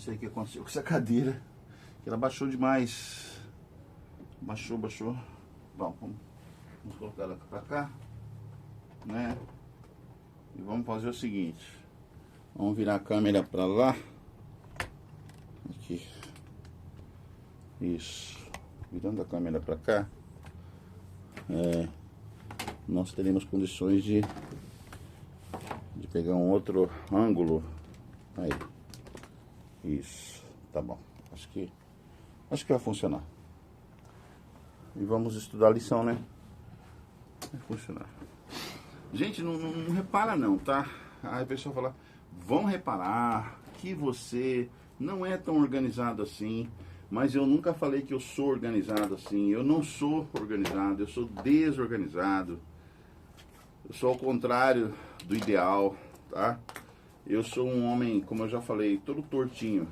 sei o que aconteceu com essa cadeira, que ela baixou demais. Baixou. Bom, vamos colocar ela pra cá, né? E vamos fazer o seguinte. Vamos virar a câmera pra lá. Aqui. Isso. Virando a câmera pra cá. Nós teremos condições de pegar um outro ângulo. Aí. Isso. Tá bom. Acho que vai funcionar. E vamos estudar a lição, né? Vai funcionar. Gente, não repara não, tá? Aí o pessoal fala, vão reparar que você não é tão organizado assim. Mas eu nunca falei que eu sou organizado assim. Eu não sou organizado, eu sou desorganizado. Eu sou ao contrário do ideal, tá? Eu sou um homem, como eu já falei, todo tortinho.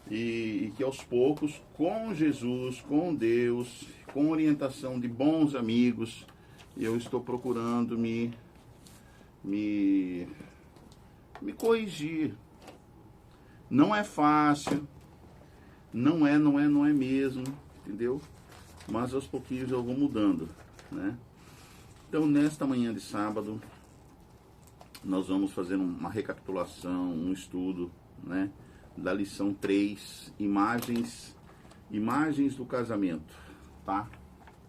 E que aos poucos, com Jesus, com Deus, com orientação de bons amigos, eu estou procurando me corrigir. Não é fácil, não é mesmo, entendeu? Mas aos pouquinhos eu vou mudando, né? Então, nesta manhã de sábado, nós vamos fazer uma recapitulação, um estudo, né? Da lição 3, imagens do casamento, tá?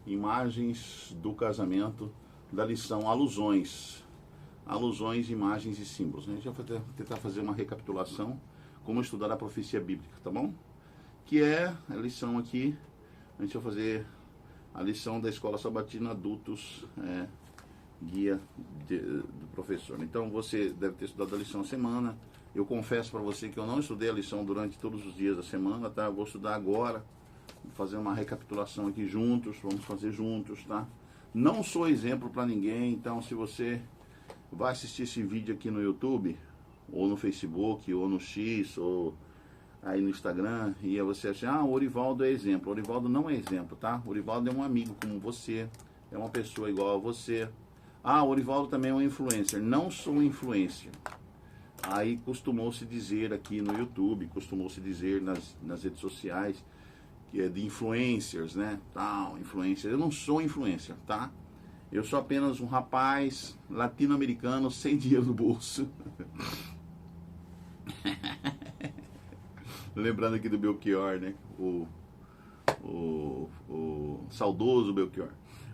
Imagens do casamento, da lição alusões, imagens e símbolos. A gente vai tentar fazer uma recapitulação, como estudar a profecia bíblica, tá bom? Que é a lição aqui, a gente vai fazer a lição da Escola Sabatina Adultos, guia do professor. Então você deve ter estudado a lição a semana. Eu confesso para você que eu não estudei a lição durante todos os dias da semana, tá? Eu vou estudar agora, vou fazer uma recapitulação aqui juntos, vamos fazer juntos, tá? Não sou exemplo para ninguém, então se você vai assistir esse vídeo aqui no YouTube, ou no Facebook, ou no X, ou aí no Instagram, e aí você acha, o Orivaldo é exemplo. O Orivaldo não é exemplo, tá? O Orivaldo é um amigo como você, é uma pessoa igual a você. O Orivaldo também é um influencer. Não sou influencer. Aí costumou-se dizer aqui no YouTube, costumou-se dizer nas redes sociais, que é de influencers, né? Influencer. Eu não sou influencer, tá? Eu sou apenas um rapaz latino-americano sem dinheiro no bolso. Lembrando aqui do Belchior, né? O saudoso Belchior.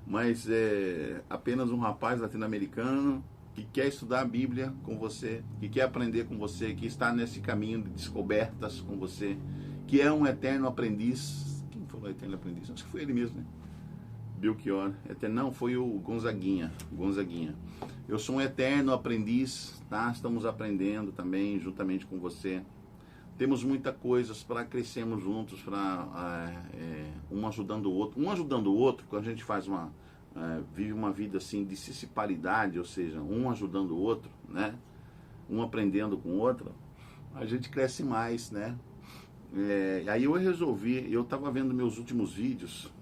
Mas é apenas um rapaz latino-americano que quer estudar a Bíblia com você, que quer aprender com você, que está nesse caminho de descobertas com você, que é um eterno aprendiz. Quem falou eterno aprendiz? Acho que foi ele mesmo, né? Belchior. Não, foi o Gonzaguinha. Eu sou um eterno aprendiz, tá? Estamos aprendendo também, juntamente com você. Temos muitas coisas para crescermos juntos, para um ajudando o outro. Quando a gente vive uma vida assim de disciparidade, ou seja, um ajudando o outro, né? Um aprendendo com o outro, a gente cresce mais, né? Aí eu estava vendo meus últimos vídeos,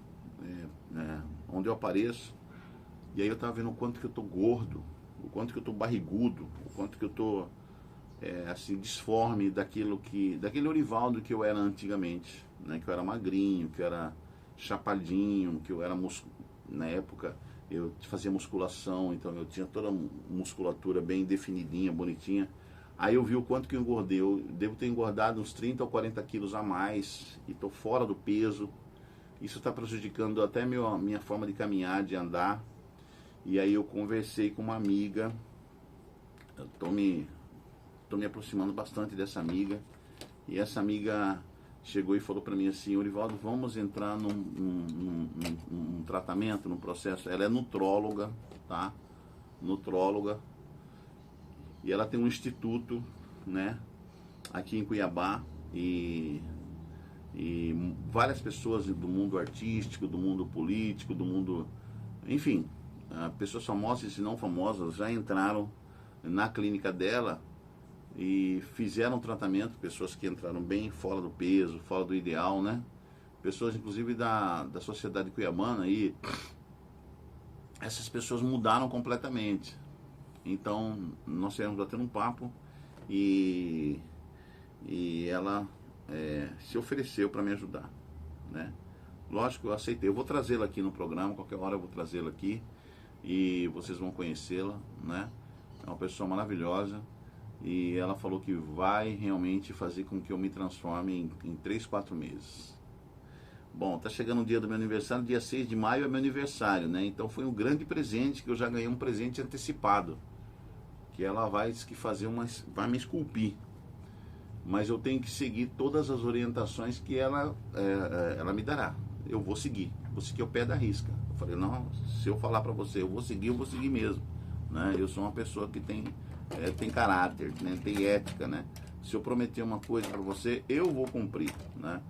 onde eu apareço, e aí eu estava vendo o quanto que eu tô gordo, o quanto que eu tô barrigudo, o quanto que eu tô assim, disforme daquele Orivaldo que eu era antigamente, né? Que eu era magrinho, que eu era chapadinho, que eu era na época eu fazia musculação, então eu tinha toda a musculatura bem definidinha, bonitinha. Aí eu vi o quanto que eu engordei. Eu devo ter engordado uns 30 ou 40 quilos a mais e tô fora do peso. Isso está prejudicando até minha forma de caminhar, de andar. E aí eu conversei com uma amiga, eu tô me aproximando bastante dessa amiga, e essa amiga chegou e falou para mim assim: Orivaldo, vamos entrar num tratamento, num processo. Ela é nutróloga, tá? Nutróloga, e ela tem um instituto, né, aqui em Cuiabá, e várias pessoas do mundo artístico, do mundo político, do mundo, enfim, pessoas famosas e não famosas já entraram na clínica dela e fizeram tratamento. Pessoas que entraram bem fora do peso, fora do ideal, né? Pessoas inclusive da sociedade cuiabana, e essas pessoas mudaram completamente. Então nós estivemos batendo um papo, e e ela se ofereceu para me ajudar, né? Lógico, eu aceitei. Eu vou trazê-la aqui no programa, qualquer hora eu vou trazê-la aqui e vocês vão conhecê-la, né? É uma pessoa maravilhosa e ela falou que vai realmente fazer com que eu me transforme em 3, 4 meses. Bom, tá chegando o dia do meu aniversário, dia 6 de maio é meu aniversário, né? Então foi um grande presente, que eu já ganhei um presente antecipado, que ela vai vai me esculpir. Mas eu tenho que seguir todas as orientações que ela me dará. Eu vou seguir ao pé da risca. Eu falei, não, se eu falar para você, eu vou seguir mesmo, né? Eu sou uma pessoa que tem caráter, né? Tem ética, né? Se eu prometer uma coisa para você, eu vou cumprir, né?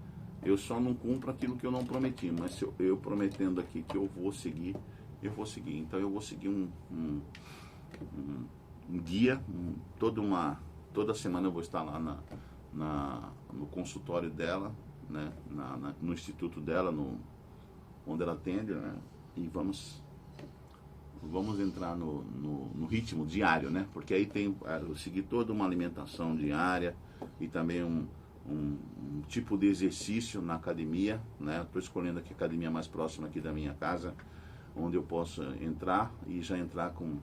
Eu só não cumpro aquilo que eu não prometi, mas se eu prometendo aqui que eu vou seguir, eu vou seguir. Então eu vou seguir um guia, toda semana eu vou estar lá no consultório dela, né? No instituto dela, onde ela atende, né? E vamos entrar no ritmo diário, né? Porque aí eu segui toda uma alimentação diária e também um tipo de exercício na academia, né? Estou escolhendo aqui a academia mais próxima aqui da minha casa, onde eu posso entrar e já entrar com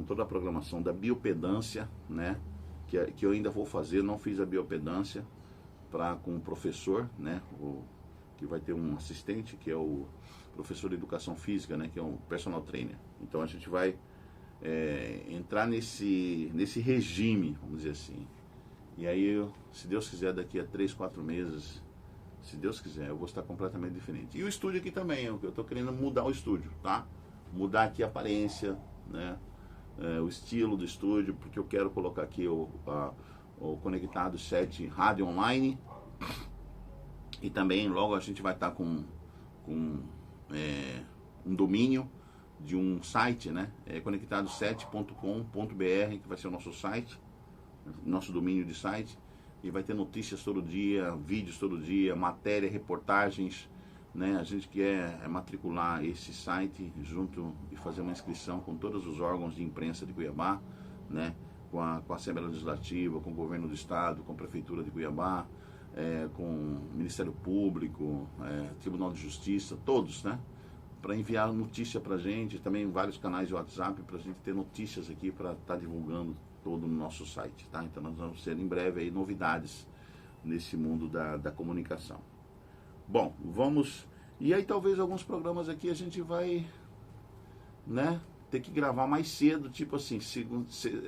toda a programação da biopedância, né? Que eu ainda vou fazer, não fiz a biopedância com o professor, né? Que vai ter um assistente, que é o professor de educação física, né? Que é um personal trainer. Então a gente vai entrar nesse regime, vamos dizer assim. E aí, se Deus quiser, daqui a 3, 4 meses, se Deus quiser, eu vou estar completamente diferente. E o estúdio aqui também, eu estou querendo mudar o estúdio, tá? Mudar aqui a aparência, né? O estilo do estúdio, porque eu quero colocar aqui o Conectado 7 Rádio Online. E também logo a gente vai estar com um domínio de um site, né? conectado7.com.br, que vai ser o nosso site, nosso domínio de site, e vai ter notícias todo dia, vídeos todo dia, matéria, reportagens, né? A gente quer matricular esse site junto e fazer uma inscrição com todos os órgãos de imprensa de Cuiabá, né? Com a Assembleia Legislativa, com o Governo do Estado, com a Prefeitura de Cuiabá, com o Ministério Público, Tribunal de Justiça, todos, né? Para enviar notícia para a gente, também vários canais de WhatsApp para a gente ter notícias aqui para estar divulgando todo no nosso site, tá? Então nós vamos ter em breve aí novidades nesse mundo da comunicação. Bom, e aí talvez alguns programas aqui a gente vai, né, ter que gravar mais cedo, tipo assim,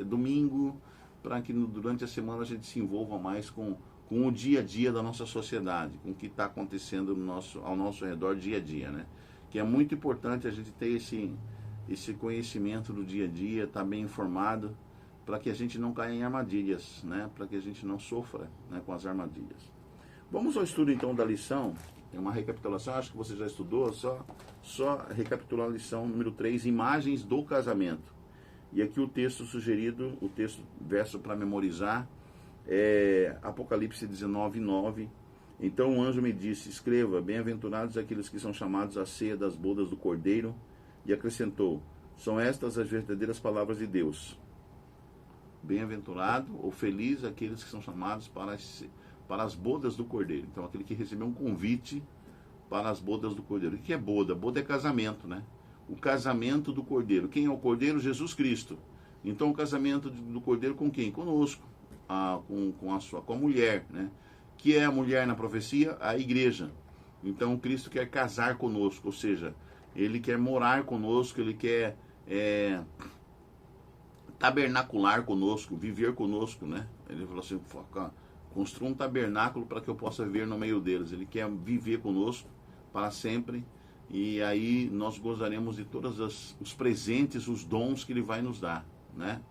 domingo, para que durante a semana a gente se envolva mais com o dia a dia da nossa sociedade, com o que está acontecendo ao nosso redor dia a dia, né? Que é muito importante a gente ter esse conhecimento do dia a dia, estar bem informado, para que a gente não caia em armadilhas, né? Para que a gente não sofra, né, com as armadilhas. Vamos ao estudo então da lição, é uma recapitulação, acho que você já estudou, só recapitular a lição número 3, imagens do casamento. E aqui o texto sugerido, verso para memorizar, é Apocalipse 19:9. Então o anjo me disse, escreva, bem-aventurados aqueles que são chamados à ceia das bodas do Cordeiro, e acrescentou, são estas as verdadeiras palavras de Deus. Bem-aventurado ou feliz aqueles que são chamados para as bodas do Cordeiro. Então aquele que recebeu um convite para as bodas do Cordeiro. O que é boda? Boda é casamento, né? O casamento do Cordeiro. Quem é o Cordeiro? Jesus Cristo. Então o casamento do Cordeiro com quem? Conosco. Com a mulher, né? Que é a mulher na profecia? A igreja. Então Cristo quer casar conosco, ou seja, Ele quer morar conosco, Ele quer tabernacular conosco, viver conosco, né? Ele falou assim, construa um tabernáculo para que eu possa viver no meio deles. Ele quer viver conosco para sempre, e aí nós gozaremos de todos os presentes, os dons que Ele vai nos dar, né?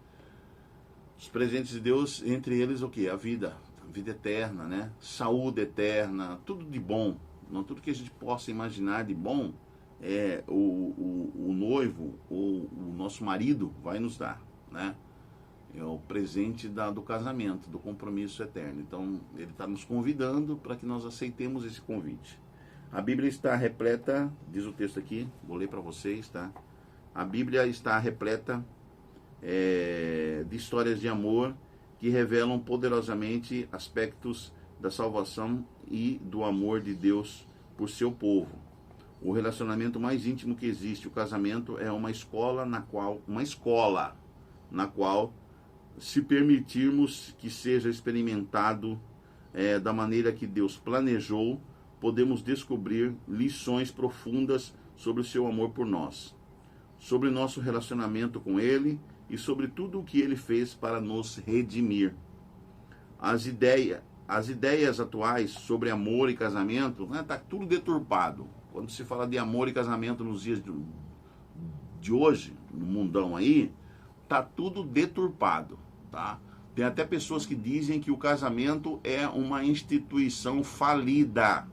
Os presentes de Deus, entre eles o que? A vida eterna, né? Saúde eterna, tudo de bom, não tudo que a gente possa imaginar de bom, o noivo ou o nosso marido vai nos dar, né? É o presente do casamento, do compromisso eterno. Então ele está nos convidando para que nós aceitemos esse convite. A Bíblia está repleta, diz o texto aqui, vou ler para vocês, tá? A Bíblia está repleta de histórias de amor que revelam poderosamente aspectos da salvação e do amor de Deus por seu povo. O relacionamento mais íntimo que existe, o casamento, é uma escola na qual, se permitirmos que seja experimentado da maneira que Deus planejou, podemos descobrir lições profundas sobre o seu amor por nós, sobre nosso relacionamento com Ele e sobre tudo o que Ele fez para nos redimir. As ideias atuais sobre amor e casamento, tá tudo deturpado. Quando se fala de amor e casamento nos dias de hoje, no mundão aí, tá tudo deturpado, tá? Tem até pessoas que dizem que o casamento é uma instituição falida.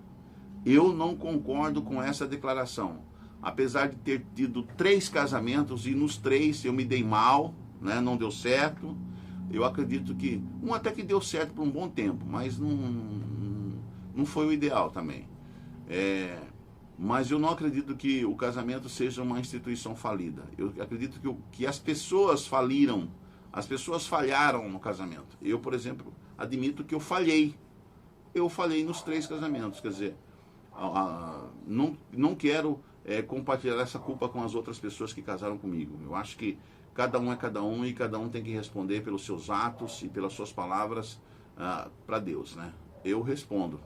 Eu não concordo com essa declaração. Apesar de ter tido 3 casamentos e nos 3 eu me dei mal, né? Não deu certo. Eu acredito que um até que deu certo por um bom tempo, mas não foi o ideal também. Mas eu não acredito que o casamento seja uma instituição falida. Eu acredito que as pessoas faliram. As pessoas falharam no casamento. Eu, por exemplo, admito que eu falhei. Eu falhei nos 3 casamentos. Quer dizer, não quero compartilhar essa culpa com as outras pessoas que casaram comigo. Eu acho que cada um é cada um e cada um tem que responder pelos seus atos e pelas suas palavras para Deus, né? Eu respondo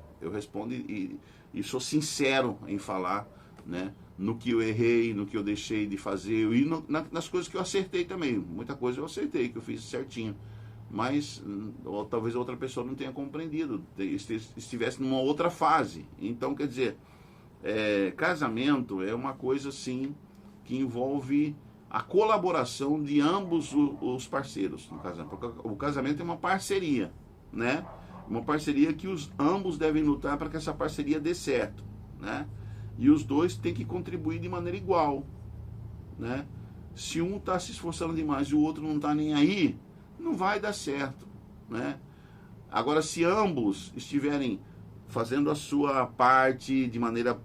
e sou sincero em falar, né, no que eu errei, no que eu deixei de fazer e nas coisas que eu acertei também. Muita coisa eu acertei, que eu fiz certinho, mas talvez a outra pessoa não tenha compreendido, estivesse numa outra fase. Então, quer dizer, casamento é uma coisa assim que envolve a colaboração de ambos os parceiros no casamento. Porque o casamento é uma parceria, né? Uma parceria que ambos devem lutar para que essa parceria dê certo, né? E os dois têm que contribuir de maneira igual, né? Se um está se esforçando demais e o outro não está nem aí, não vai dar certo, né? Agora, se ambos estiverem fazendo a sua parte de maneira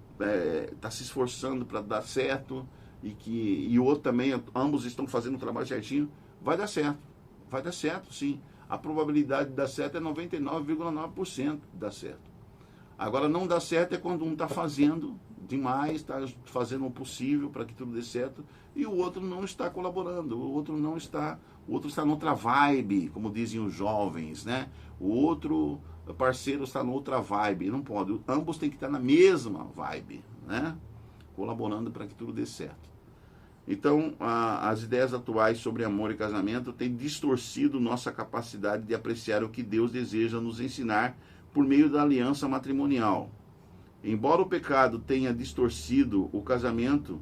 tá se esforçando para dar certo e o outro também, ambos estão fazendo o trabalho certinho, vai dar certo, sim. A probabilidade de dar certo é 99,9% de dar certo. Agora, não dá certo é quando um está fazendo demais, está fazendo o possível para que tudo dê certo e o outro não está colaborando, o outro está noutra vibe, como dizem os jovens, né? O outro parceiro está noutra vibe, não pode. Ambos têm que estar na mesma vibe, né? Colaborando para que tudo dê certo. Então, as ideias atuais sobre amor e casamento têm distorcido nossa capacidade de apreciar o que Deus deseja nos ensinar por meio da aliança matrimonial. Embora o pecado tenha distorcido o casamento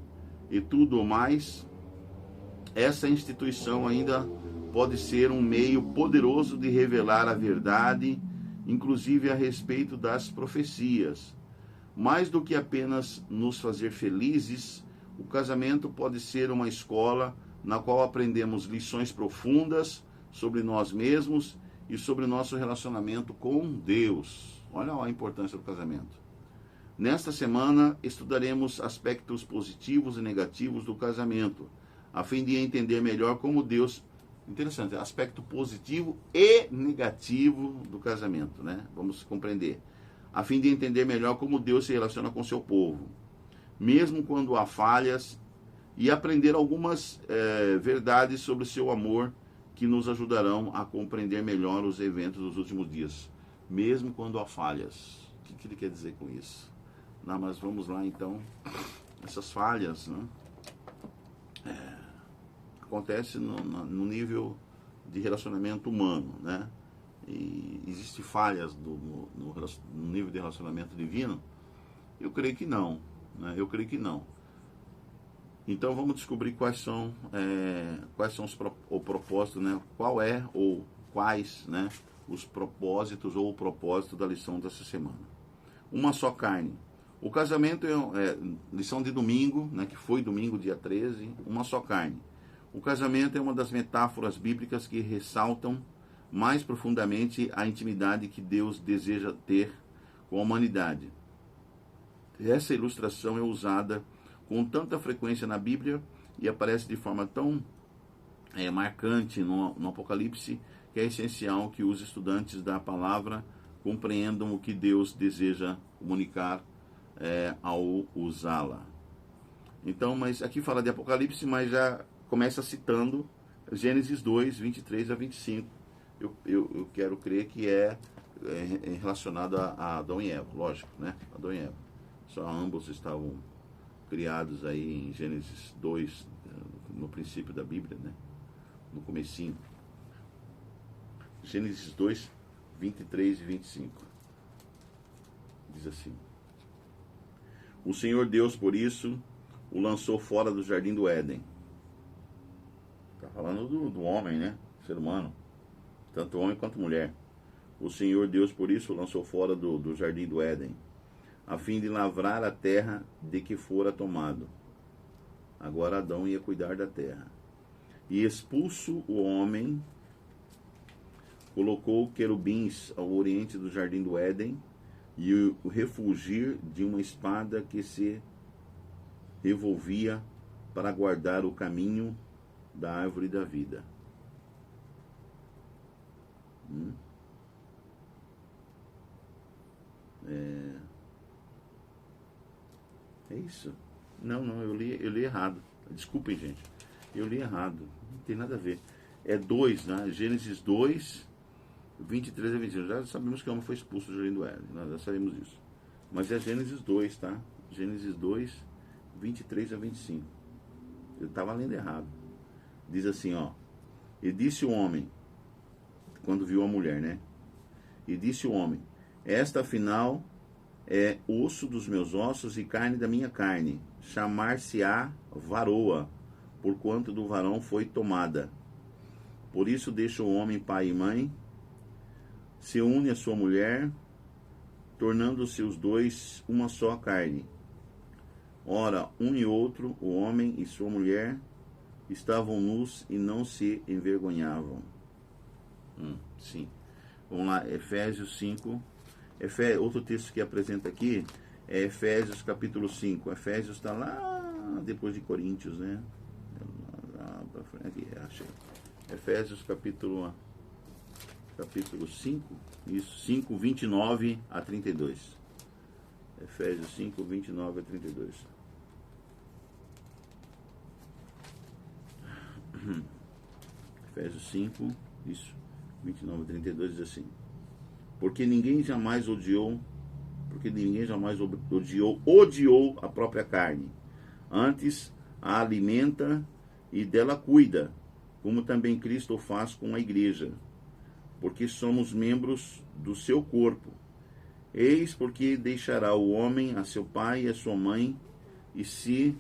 e tudo o mais, essa instituição ainda pode ser um meio poderoso de revelar a verdade, inclusive a respeito das profecias. Mais do que apenas nos fazer felizes, o casamento pode ser uma escola na qual aprendemos lições profundas sobre nós mesmos e sobre nosso relacionamento com Deus. Olha a importância do casamento. Nesta semana, estudaremos aspectos positivos e negativos do casamento, a fim de entender melhor como Deus... Interessante, aspecto positivo e negativo do casamento, né? Vamos compreender. A fim de entender melhor como Deus se relaciona com seu povo, mesmo quando há falhas, e aprender algumas verdades sobre o seu amor que nos ajudarão a compreender melhor os eventos dos últimos dias, mesmo quando há falhas. O que ele quer dizer com isso? Não, mas vamos lá então. Essas falhas, né? Acontece no nível de relacionamento humano, né? E existem falhas no nível de relacionamento divino? Eu creio que não, né? Eu creio que não. Então vamos descobrir quais são o propósito, né? Qual é ou quais, né, os propósitos ou o propósito da lição dessa semana. Uma só carne. O casamento lição de domingo, né, que foi domingo, dia 13, uma só carne. O casamento é uma das metáforas bíblicas que ressaltam mais profundamente a intimidade que Deus deseja ter com a humanidade. Essa ilustração é usada com tanta frequência na Bíblia e aparece de forma tão marcante no Apocalipse, que é essencial que os estudantes da palavra compreendam o que Deus deseja comunicar ao usá-la. Então, mas aqui fala de Apocalipse, mas já começa citando Gênesis 2, 23 a 25. Eu quero crer que é relacionado a Adão e Eva, lógico, né? Adão e Eva. Só ambos estavam criados aí em Gênesis 2, no princípio da Bíblia, né? No comecinho. Gênesis 2, 23 e 25. Diz assim: O Senhor Deus, por isso, o lançou fora do jardim do Éden. Está falando do homem, né? Ser humano. Tanto homem quanto mulher. O Senhor Deus, por isso, o lançou fora do jardim do Éden, a fim de lavrar a terra de que fora tomado. Agora Adão ia cuidar da terra. E expulso o homem, colocou querubins ao oriente do jardim do Éden, e o refugir de uma espada que se revolvia para guardar o caminho da árvore da vida. É isso? Não, eu li errado. Desculpem, gente. Eu li errado. Não tem nada a ver. É 2, né? Gênesis 2, 23 a 25. Já sabemos que o homem foi expulso do jardim do Éden. Nós já sabemos isso. Mas é Gênesis 2, tá? Gênesis 2, 23 a 25. Eu estava lendo errado. Diz assim, ó. E disse o homem, quando viu a mulher, né? E disse o homem: Esta afinal é osso dos meus ossos e carne da minha carne. Chamar-se-á varoa, porquanto do varão foi tomada. Por isso deixa o homem pai e mãe, se une à sua mulher, tornando-se os dois uma só carne. Ora, um e outro, o homem e sua mulher, estavam nus e não se envergonhavam. Sim. Vamos lá, Efésios 5. Outro texto que apresenta aqui é Efésios capítulo 5. Efésios está lá depois de Coríntios, né? Lá pra frente, aqui, achei. Efésios capítulo 5. Isso, 5, 29 a 32. Efésios 5, 29 a 32. Efésios 5, isso, 29 a 32 diz assim: Porque ninguém jamais odiou a própria carne. Antes a alimenta e dela cuida, como também Cristo o faz com a igreja, porque somos membros do seu corpo. Eis porque deixará o homem a seu pai e a sua mãe, e se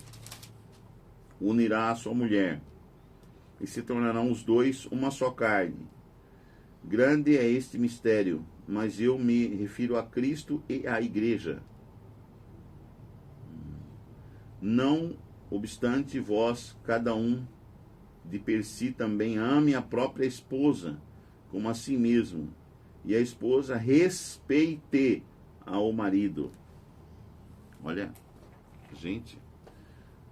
unirá à sua mulher, e se tornarão os dois uma só carne. Grande é este mistério, mas eu me refiro a Cristo e à igreja. Não obstante, vós, cada um de per si também ame a própria esposa, como a si mesmo, e a esposa respeite ao marido. Olha, gente,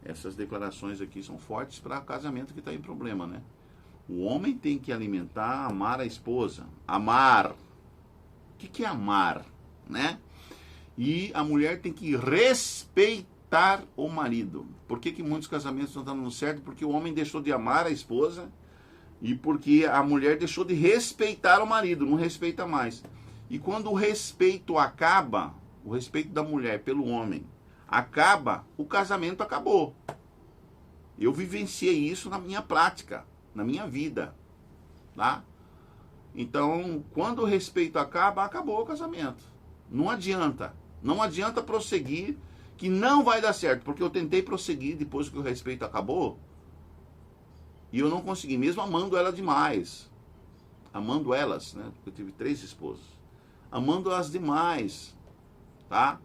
essas declarações aqui são fortes para casamento que está em problema, né? O homem tem que alimentar, amar a esposa. Amar. O que é amar, né? E a mulher tem que respeitar o marido. Por que muitos casamentos não estão dando certo? Porque o homem deixou de amar a esposa e porque a mulher deixou de respeitar o marido, não respeita mais. E quando o respeito acaba, o respeito da mulher pelo homem acaba, o casamento acabou. Eu vivenciei isso na minha prática, na minha vida, tá? Então, quando o respeito acaba, acabou o casamento. Não adianta prosseguir, que não vai dar certo, porque eu tentei prosseguir depois que o respeito acabou, e eu não consegui, mesmo amando ela demais, amando elas, né? Eu tive 3 esposas, amando elas demais, tá?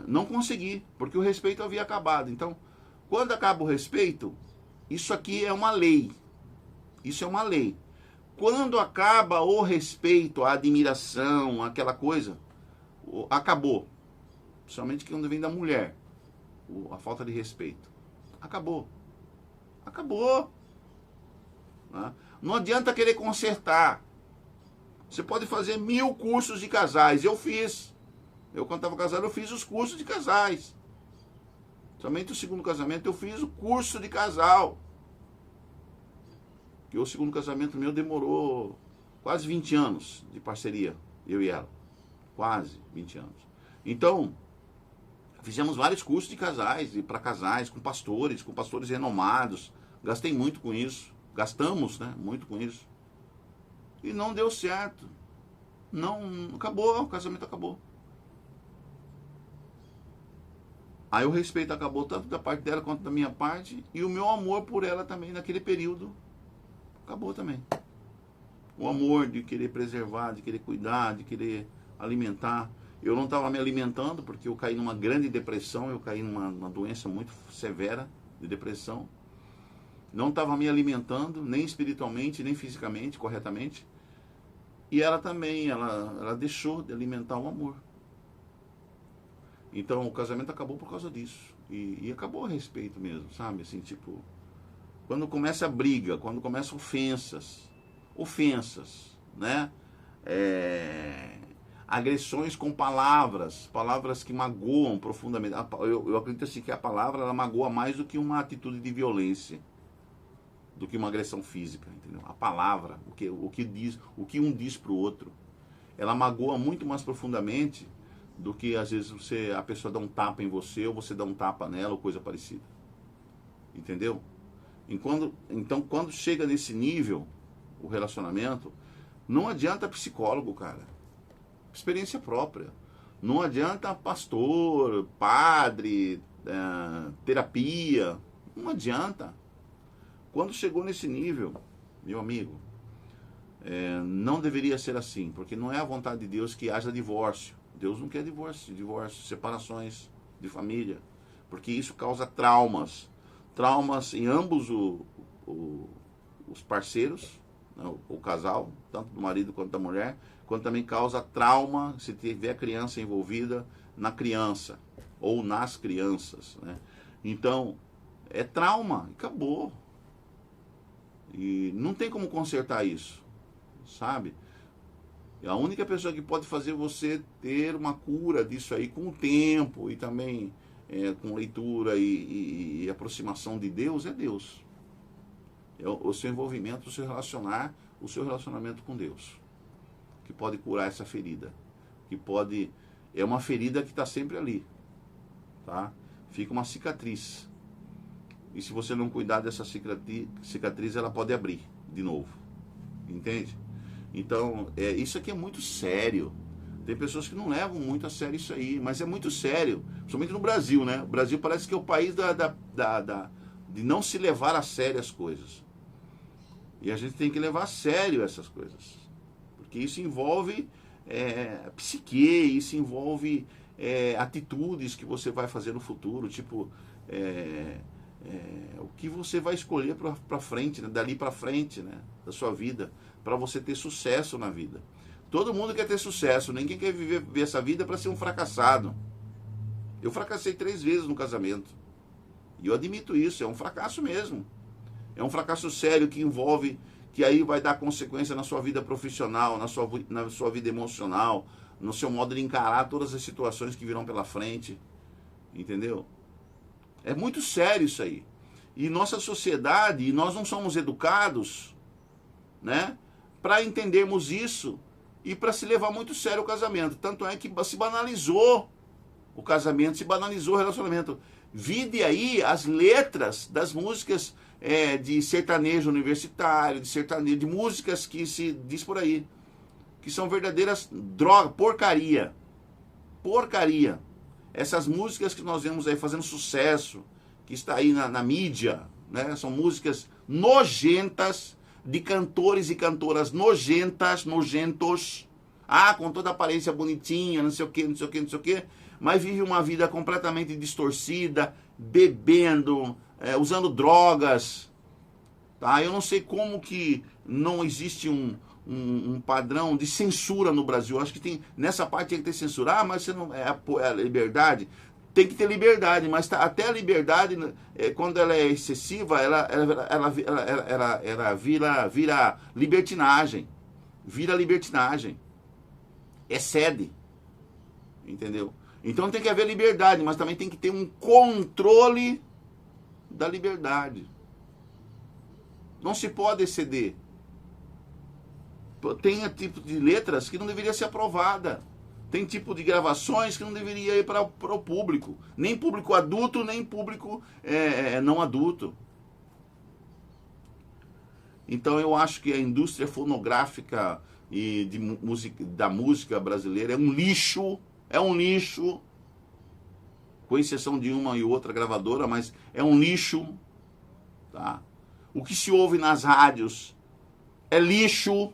Não consegui, porque o respeito havia acabado. Então, quando acaba o respeito, isso aqui é uma lei. Isso é uma lei. Quando acaba o respeito, a admiração, aquela coisa, acabou. Principalmente quando vem da mulher, a falta de respeito. Acabou. Acabou. Né? Não adianta querer consertar. Você pode fazer 1000 cursos de casais. Eu fiz. Eu, quando estava casado, eu fiz os cursos de casais. Somente o segundo casamento eu fiz o curso de casal. Que o segundo casamento meu demorou quase 20 anos de parceria, eu e ela. Quase 20 anos. Então, fizemos vários cursos de casais, e para casais, com pastores renomados. Gastei muito com isso. Gastamos, né, muito com isso. E não deu certo. Não, acabou, o casamento acabou. Aí o respeito acabou tanto da parte dela quanto da minha parte. E o meu amor por ela também, naquele período, acabou também. O amor de querer preservar, de querer cuidar, de querer alimentar. Eu não estava me alimentando porque eu caí numa grande depressão. Eu caí numa doença muito severa de depressão. Não estava me alimentando, nem espiritualmente, nem fisicamente, corretamente. E ela também, ela deixou de alimentar o amor. Então o casamento acabou por causa disso. E acabou o respeito mesmo, sabe? Assim, tipo, quando começa a briga, quando começa ofensas, né? Agressões com palavras que magoam profundamente. Eu acredito assim que a palavra ela magoa mais do que uma atitude de violência, do que uma agressão física, entendeu? A palavra, o que um diz para o outro, ela magoa muito mais profundamente do que às vezes a pessoa dá um tapa em você ou você dá um tapa nela ou coisa parecida, entendeu? Então quando chega nesse nível o relacionamento, não adianta psicólogo, cara, experiência própria, não adianta pastor, padre, terapia, não adianta. Quando chegou nesse nível, meu amigo, não deveria ser assim, porque não é a vontade de Deus que haja divórcio. Deus não quer divórcio, separações de família, porque isso causa traumas em ambos os parceiros, né, o casal, tanto do marido quanto da mulher, quanto também causa trauma se tiver criança envolvida na criança, ou nas crianças, né? Então, é trauma, acabou. E não tem como consertar isso, sabe? A única pessoa que pode fazer você ter uma cura disso aí com o tempo e também com leitura e aproximação de Deus é Deus. É o seu envolvimento, o seu relacionamento com Deus, que pode curar essa ferida, é uma ferida que está sempre ali, tá? Fica uma cicatriz. E se você não cuidar dessa cicatriz, ela pode abrir de novo. Entende? Então, isso aqui é muito sério. Tem pessoas que não levam muito a sério isso aí, mas é muito sério. Principalmente no Brasil, né? O Brasil parece que é o país de não se levar a sério as coisas. E a gente tem que levar a sério essas coisas. Porque isso envolve psique, isso envolve atitudes que você vai fazer no futuro, tipo... o que você vai escolher para frente, né? Dali para frente, né? Da sua vida, para você ter sucesso na vida. Todo mundo quer ter sucesso, ninguém quer viver essa vida para ser um fracassado. Eu fracassei 3 vezes no casamento, e eu admito isso, é um fracasso mesmo. É um fracasso sério que envolve, que aí vai dar consequência na sua vida profissional, na sua vida emocional, no seu modo de encarar todas as situações que virão pela frente, entendeu? É muito sério isso aí. E nossa sociedade, nós não somos educados, né, para entendermos isso e para se levar muito sério o casamento. Tanto é que se banalizou o casamento, se banalizou o relacionamento. Vide aí as letras das músicas de sertanejo universitário, de músicas que se diz por aí, que são verdadeiras drogas, porcaria. Essas músicas que nós vemos aí fazendo sucesso, que está aí na mídia, né? São músicas nojentas, de cantores e cantoras nojentos, com toda a aparência bonitinha, não sei o que, mas vive uma vida completamente distorcida, bebendo, usando drogas, tá? Eu não sei como que não existe um padrão de censura no Brasil. Eu acho que nessa parte tem que ter censura. Mas você não é a liberdade. tem que ter liberdade, mas até a liberdade, quando ela é excessiva, ela vira libertinagem. Vira libertinagem. Excede. Entendeu? Então tem que haver liberdade, mas também tem que ter um controle da liberdade. Não se pode exceder. Tem tipo de letras que não deveria ser aprovada. Tem tipo de gravações que não deveria ir para o público. Nem público adulto, nem público não adulto. Então eu acho que a indústria fonográfica e da música brasileira é um lixo. É um lixo. Com exceção de uma e outra gravadora, mas é um lixo. Tá? O que se ouve nas rádios é lixo.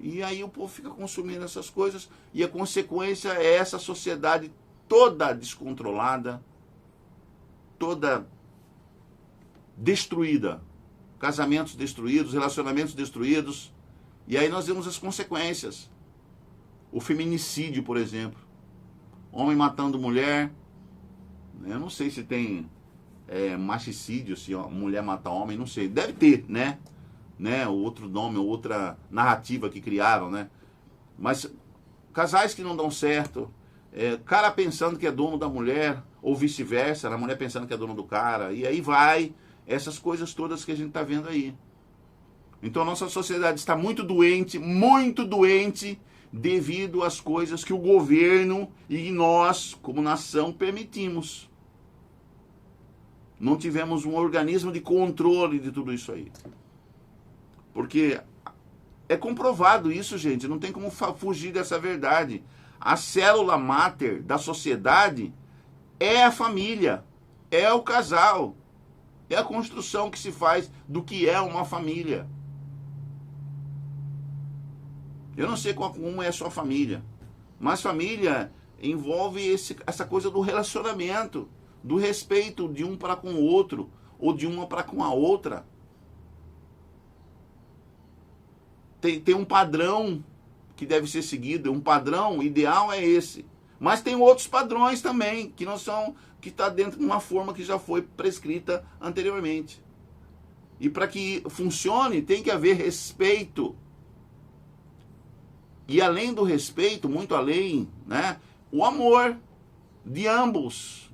E aí o povo fica consumindo essas coisas e a consequência é essa sociedade toda descontrolada, toda destruída. Casamentos destruídos, relacionamentos destruídos. E aí nós vemos as consequências. O feminicídio, por exemplo. Homem matando mulher. Eu não sei se tem machicídio, se mulher mata homem, não sei. Deve ter, né? Outro nome, outra narrativa que criaram, né? Mas casais que não dão certo, cara pensando que é dono da mulher, ou vice-versa, a mulher pensando que é dono do cara, e aí vai, essas coisas todas que a gente está vendo aí. Então a nossa sociedade está muito doente, devido às coisas que o governo e nós, como nação, permitimos. Não tivemos um organismo de controle de tudo isso aí. Porque é comprovado isso, gente. Não tem como fugir dessa verdade. A célula máter da sociedade é a família. É o casal. É a construção que se faz do que é uma família. Eu não sei como é a sua família. Mas família envolve essa coisa do relacionamento. Do respeito de um para com o outro. Ou de uma para com a outra. Tem um padrão que deve ser seguido, um padrão ideal é esse. Mas tem outros padrões também, que não são, que está dentro de uma forma que já foi prescrita anteriormente. E para que funcione, tem que haver respeito. E além do respeito, muito além, né, o amor de ambos.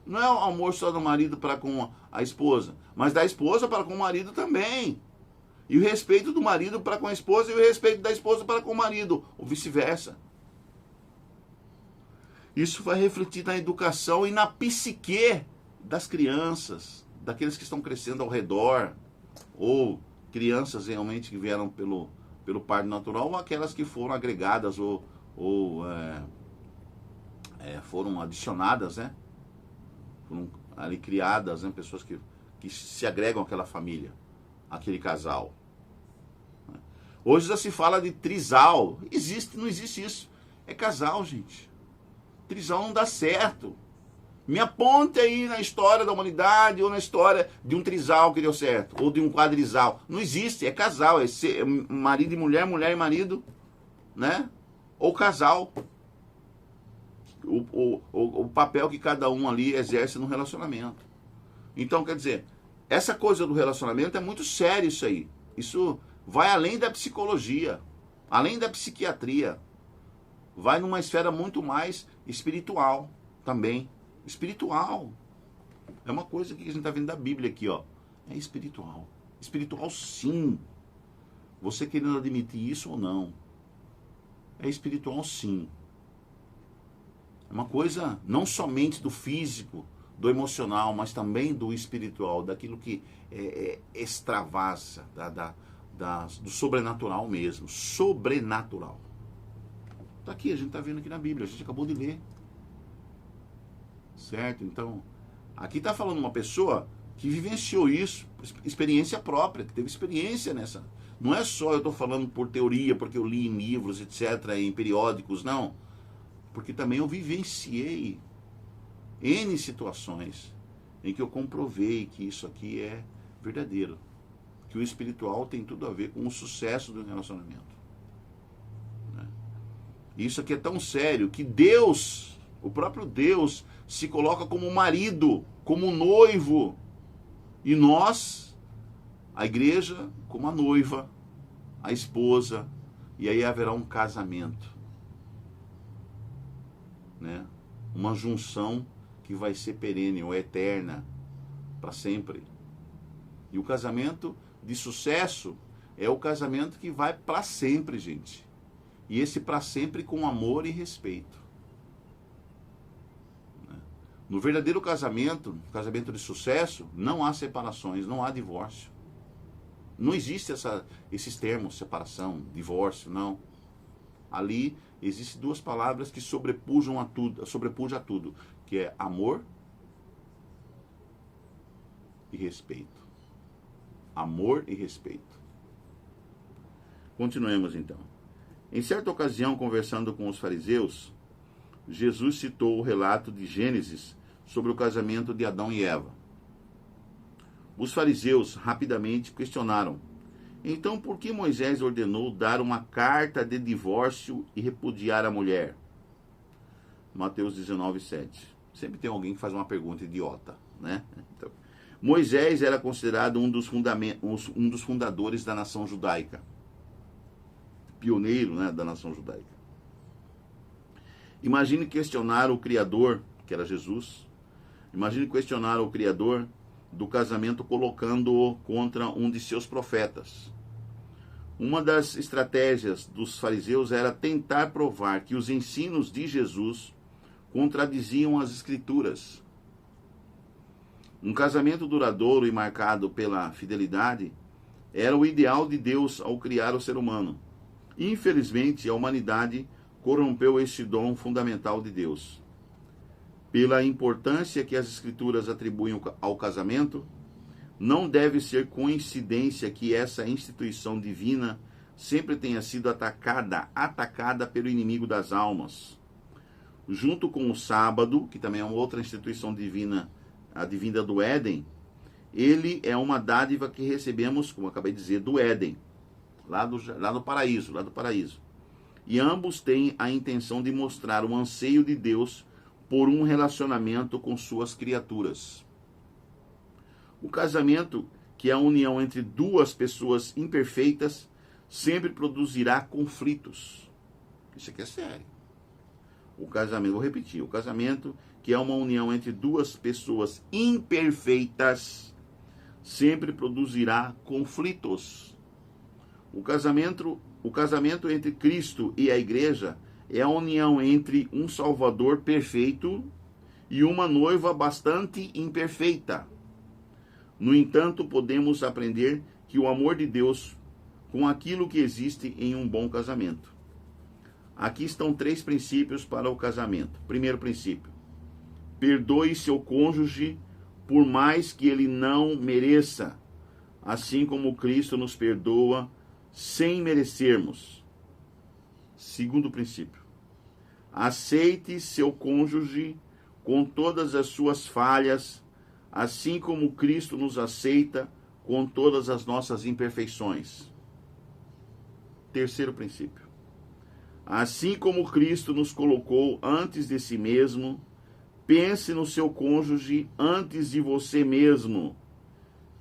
Não é o amor só do marido para com a esposa, mas da esposa para com o marido também. E o respeito do marido para com a esposa e o respeito da esposa para com o marido, ou vice-versa. Isso vai refletir na educação e na psique das crianças, daqueles que estão crescendo ao redor, ou crianças realmente que vieram pelo parto natural, ou aquelas que foram agregadas ou foram adicionadas, né? Foram ali criadas, né? Pessoas que se agregam àquela família, àquele casal. Hoje já se fala de trisal. Não existe isso. É casal, gente. Trisal não dá certo. Me aponte aí na história da humanidade ou na história de um trisal que deu certo. Ou de um quadrisal. Não existe. É casal. É marido e mulher, mulher e marido. Né? Ou casal. O papel que cada um ali exerce no relacionamento. Então, quer dizer, essa coisa do relacionamento é muito sério isso aí. Isso vai além da psicologia, além da psiquiatria. Vai numa esfera muito mais espiritual também. Espiritual. É uma coisa que a gente está vendo da Bíblia aqui, ó. É espiritual. Espiritual sim. Você querendo admitir isso ou não. É espiritual sim. É uma coisa não somente do físico, do emocional, mas também do espiritual, daquilo que extravasa, do sobrenatural mesmo. Sobrenatural. Está aqui, a gente está vendo aqui na Bíblia, a gente acabou de ler. Certo? Então, aqui está falando uma pessoa que vivenciou isso, experiência própria, que teve experiência nessa. Não é só eu estou falando por teoria, porque eu li em livros, etc., em periódicos, não. Porque também eu vivenciei N situações em que eu comprovei que isso aqui é verdadeiro. Que o espiritual tem tudo a ver com o sucesso do relacionamento. Né? Isso aqui é tão sério que Deus O próprio Deus se coloca como marido, como noivo. E nós, a igreja, como a noiva, a esposa. E aí haverá um casamento, né? Uma junção que vai ser perene ou eterna, para sempre. E o casamento de sucesso é o casamento que vai para sempre, gente. E esse para sempre com amor e respeito. No verdadeiro casamento, casamento de sucesso, não há separações, não há divórcio. Não existe esses termos, separação, divórcio, não. Ali existem duas palavras que sobrepujam a tudo, que é amor e respeito. Amor e respeito. Continuemos então. Em certa ocasião, conversando com os fariseus, Jesus citou o relato de Gênesis sobre o casamento de Adão e Eva. Os fariseus rapidamente questionaram: então por que Moisés ordenou dar uma carta de divórcio e repudiar a mulher? Mateus 19:7. Sempre tem alguém que faz uma pergunta idiota, né? Então, Moisés era considerado um dos fundadores da nação judaica. Pioneiro, né, da nação judaica. Imagine questionar o Criador, que era Jesus. Imagine questionar o Criador do casamento colocando-o contra um de seus profetas. Uma das estratégias dos fariseus era tentar provar que os ensinos de Jesus contradiziam as Escrituras. Um casamento duradouro e marcado pela fidelidade era o ideal de Deus ao criar o ser humano. Infelizmente, a humanidade corrompeu este dom fundamental de Deus. Pela importância que as Escrituras atribuem ao casamento, não deve ser coincidência que essa instituição divina sempre tenha sido atacada pelo inimigo das almas. Junto com o sábado, que também é uma outra instituição divina, advinda do Éden, ele é uma dádiva que recebemos, como acabei de dizer, do Éden, lá do paraíso. E ambos têm a intenção de mostrar o anseio de Deus por um relacionamento com suas criaturas. O casamento, que é a união entre duas pessoas imperfeitas, sempre produzirá conflitos. Isso aqui é sério. O casamento, vou repetir, o casamento, que é uma união entre duas pessoas imperfeitas, sempre produzirá conflitos. O casamento entre Cristo e a igreja é a união entre um Salvador perfeito e uma noiva bastante imperfeita. No entanto, podemos aprender que o amor de Deus com aquilo que existe em um bom casamento. Aqui estão 3 princípios para o casamento. Primeiro princípio: perdoe seu cônjuge por mais que ele não mereça, assim como Cristo nos perdoa sem merecermos. Segundo princípio: aceite seu cônjuge com todas as suas falhas, assim como Cristo nos aceita com todas as nossas imperfeições. Terceiro princípio: assim como Cristo nos colocou antes de si mesmo, pense no seu cônjuge antes de você mesmo.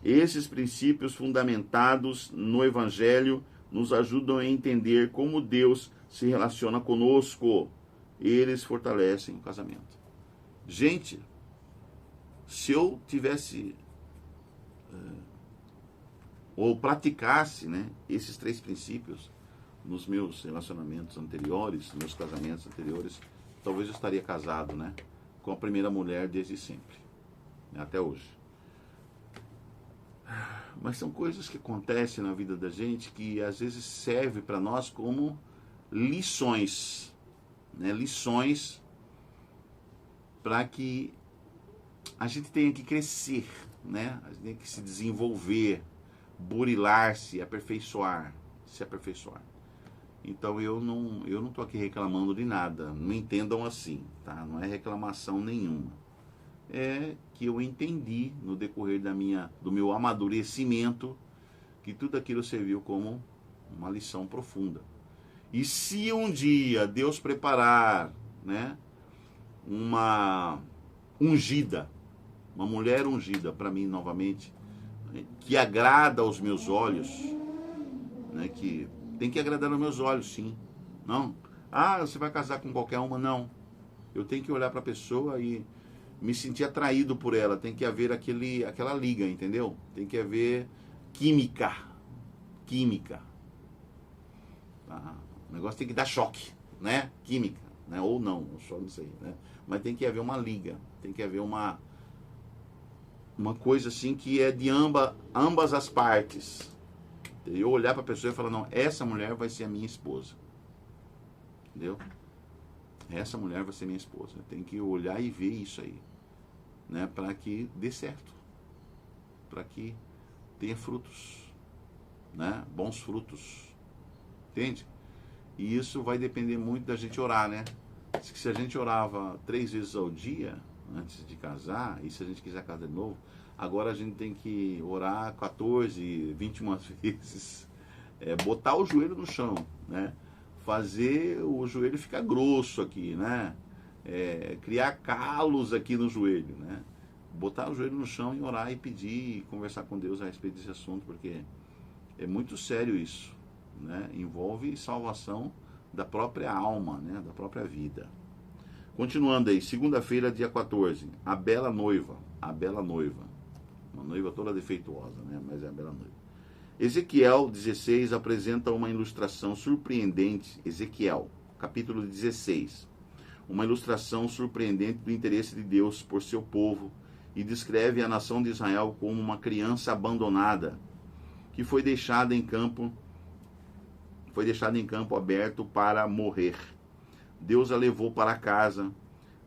Esses princípios fundamentados no Evangelho nos ajudam a entender como Deus se relaciona conosco. Eles fortalecem o casamento. Gente, se eu tivesse ou praticasse, né, esses 3 princípios nos meus relacionamentos anteriores, nos meus casamentos anteriores, talvez eu estaria casado, né, com a primeira mulher desde sempre, né, até hoje. Mas são coisas que acontecem na vida da gente que às vezes servem para nós como lições, né, lições para que a gente tenha que crescer, né, a gente tem que se desenvolver, burilar-se, se aperfeiçoar. Então eu não estou aqui reclamando de nada, não entendam assim, tá? Não é reclamação nenhuma. É que eu entendi no decorrer do meu amadurecimento que tudo aquilo serviu como uma lição profunda. E se um dia Deus preparar, né, uma ungida, uma mulher ungida para mim novamente, que agrada aos meus olhos, né? Que tem que agradar aos meus olhos, sim. Não, você vai casar com qualquer uma? Não. Eu tenho que olhar para a pessoa e me sentir atraído por ela. Tem que haver aquela liga, entendeu? Tem que haver química. Tá? O negócio tem que dar choque, né? Química, né? Ou não, só não sei, né? Mas tem que haver uma liga, tem que haver uma coisa assim que é de ambas as partes. Eu olhar para a pessoa e falar, não, essa mulher vai ser a minha esposa. Entendeu? Essa mulher vai ser minha esposa. Tem que olhar e ver isso aí, né? Para que dê certo, para que tenha frutos, né? Bons frutos, entende? E isso vai depender muito da gente orar, né? Se a gente orava 3 vezes ao dia antes de casar, e se a gente quiser casar de novo, agora a gente tem que orar 14, 21 vezes, botar o joelho no chão, né? Fazer o joelho ficar grosso aqui, né? Criar calos aqui no joelho, né? Botar o joelho no chão e orar e pedir e conversar com Deus a respeito desse assunto, porque é muito sério isso, né? Envolve salvação da própria alma, né? Da própria vida. Continuando aí, segunda-feira, dia 14, a bela noiva, uma noiva toda defeituosa, né? Mas é a bela noiva. Ezequiel 16 apresenta uma ilustração surpreendente, Ezequiel, capítulo 16, uma ilustração surpreendente do interesse de Deus por seu povo e descreve a nação de Israel como uma criança abandonada que foi deixada em campo aberto para morrer. Deus a levou para casa,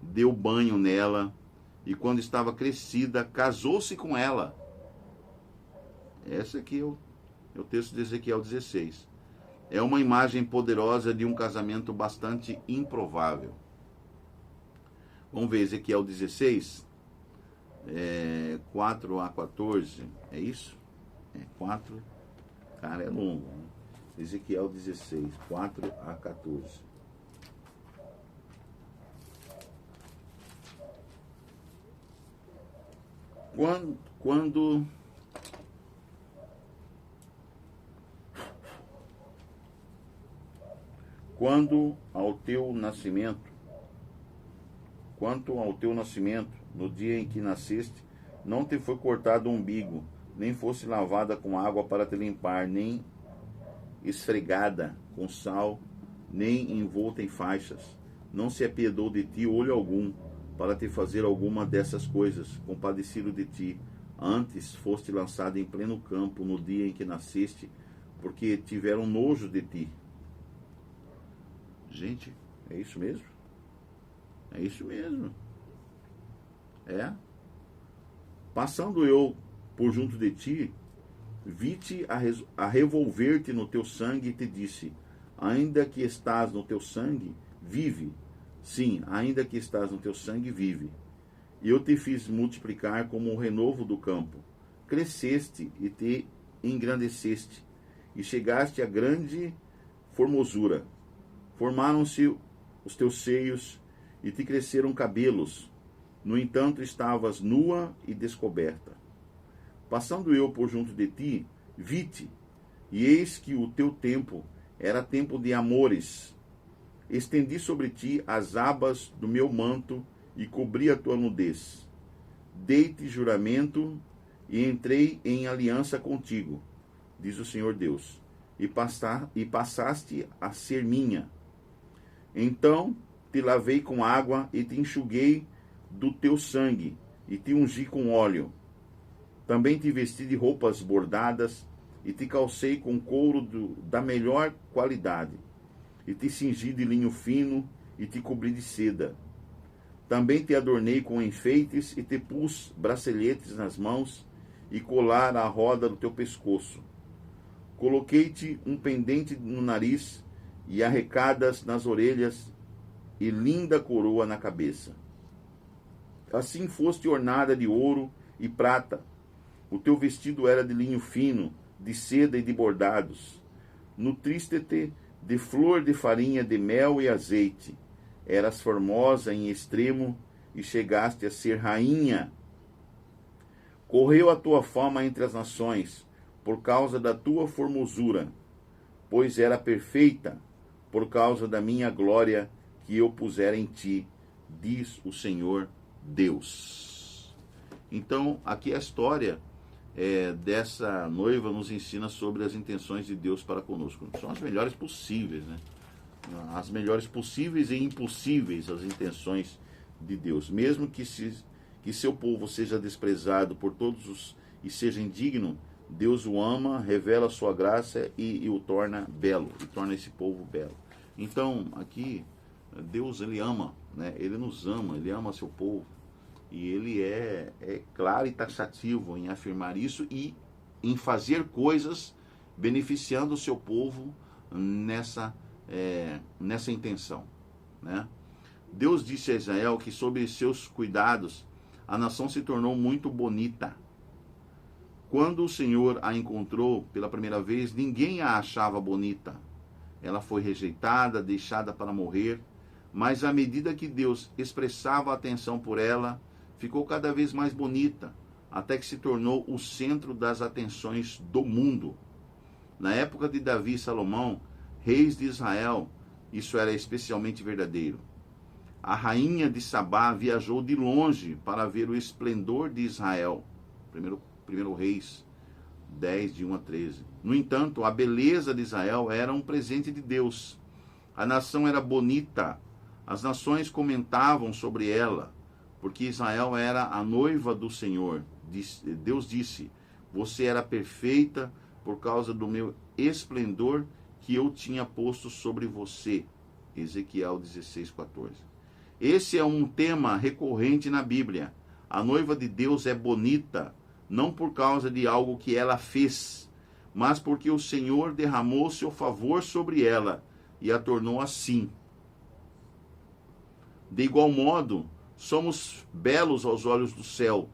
deu banho nela e quando estava crescida, casou-se com ela. Esse aqui é o texto de Ezequiel 16. É uma imagem poderosa de um casamento bastante improvável. Vamos ver Ezequiel 16, 4 a 14, é isso? 4, cara, é longo, né? Ezequiel 16, 4 a 14. Quanto ao teu nascimento, no dia em que nasceste, não te foi cortado o umbigo, nem fosse lavada com água para te limpar, nem esfregada com sal, nem envolta em faixas. Não se apiedou de ti olho algum, para te fazer alguma dessas coisas, compadecido de ti. Antes foste lançado em pleno campo no dia em que nasceste, porque tiveram nojo de ti. Gente, é isso mesmo? É isso mesmo. Passando eu por junto de ti, vi-te a revolver-te no teu sangue e te disse, ainda que estás no teu sangue, vive. Sim, ainda que estás no teu sangue, vive. E eu te fiz multiplicar como o renovo do campo. Cresceste e te engrandeceste, e chegaste a grande formosura. Formaram-se os teus seios, e te cresceram cabelos. No entanto, estavas nua e descoberta. Passando eu por junto de ti, vi-te, e eis que o teu tempo era tempo de amores. Estendi sobre ti as abas do meu manto e cobri a tua nudez. Dei-te juramento e entrei em aliança contigo, diz o Senhor Deus, e passaste a ser minha. Então te lavei com água e te enxuguei do teu sangue e te ungi com óleo. Também te vesti de roupas bordadas e te calcei com couro da melhor qualidade. E te cingi de linho fino e te cobri de seda. Também te adornei com enfeites e te pus braceletes nas mãos e colar à roda do teu pescoço. Coloquei-te um pendente no nariz e arrecadas nas orelhas e linda coroa na cabeça. Assim foste ornada de ouro e prata. O teu vestido era de linho fino, de seda e de bordados. Nutriste-te de flor de farinha, de mel e azeite. eras formosa em extremo e chegaste a ser rainha. Correu a tua fama entre as nações, por causa da tua formosura, pois era perfeita, por causa da minha glória que eu pusera em ti, diz o Senhor Deus. Então, aqui a história dessa noiva nos ensina sobre as intenções de Deus para conosco. São as melhores possíveis, né? As melhores possíveis e impossíveis as intenções de Deus. Mesmo que seu povo seja desprezado por todos e seja indigno, Deus o ama, revela a sua graça e o torna belo, e torna esse povo belo. Então, aqui, Deus, ele ama, né? Ele nos ama, ele ama seu povo. E ele é claro e taxativo em afirmar isso e em fazer coisas beneficiando o seu povo nessa intenção, né? Deus disse a Israel que sob seus cuidados a nação se tornou muito bonita. Quando o Senhor a encontrou pela primeira vez, ninguém a achava bonita. Ela foi rejeitada, deixada para morrer, mas à medida que Deus expressava atenção por ela, ficou cada vez mais bonita, até que se tornou o centro das atenções do mundo. Na época de Davi e Salomão, reis de Israel, isso era especialmente verdadeiro. A rainha de Sabá viajou de longe para ver o esplendor de Israel. Primeiro Reis 10, de 1 a 13. No entanto, a beleza de Israel era um presente de Deus. A nação era bonita. As nações comentavam sobre ela, porque Israel era a noiva do Senhor. Deus disse: você era perfeita por causa do meu esplendor que eu tinha posto sobre você. Ezequiel 16, 14. Esse é um tema recorrente na Bíblia. A noiva de Deus é bonita, não por causa de algo que ela fez, mas porque o Senhor derramou seu favor sobre ela e a tornou assim. De igual modo, somos belos aos olhos do céu,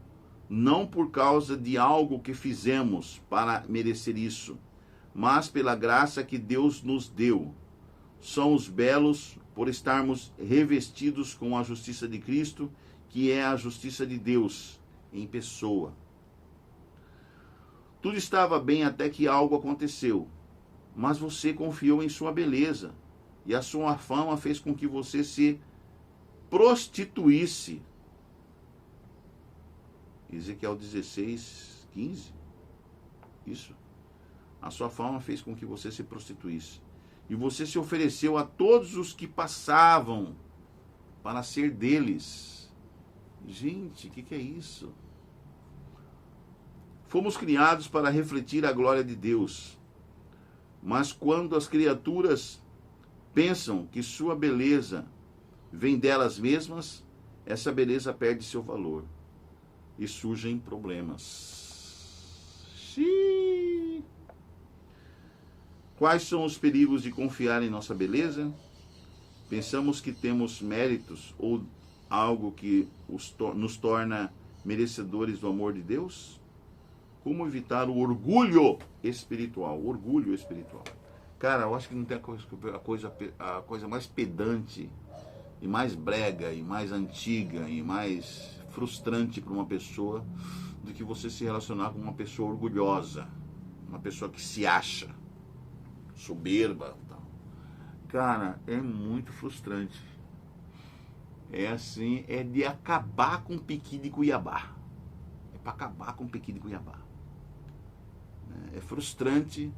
não por causa de algo que fizemos para merecer isso, mas pela graça que Deus nos deu. Somos belos por estarmos revestidos com a justiça de Cristo, que é a justiça de Deus em pessoa. Tudo estava bem até que algo aconteceu, mas você confiou em sua beleza, e a sua fama fez com que você se prostituísse. Ezequiel 16, 15. Isso. A sua fama fez com que você se prostituísse. E você se ofereceu a todos os que passavam para ser deles. Gente, o que é isso? Fomos criados para refletir a glória de Deus. Mas quando as criaturas pensam que sua beleza vem delas mesmas, essa beleza perde seu valor e surgem problemas. Xiii. Quais são os perigos de confiar em nossa beleza? Pensamos que temos méritos ou algo que nos torna merecedores do amor de Deus? Como evitar o orgulho espiritual? O orgulho espiritual. Cara, eu acho que não tem a coisa mais pedante e mais brega e mais antiga e mais frustrante para uma pessoa do que você se relacionar com uma pessoa orgulhosa, uma pessoa que se acha soberba, tal. Cara, é muito frustrante. É assim, é de acabar com o piqui de Cuiabá. É para acabar com o piqui de Cuiabá. É frustrante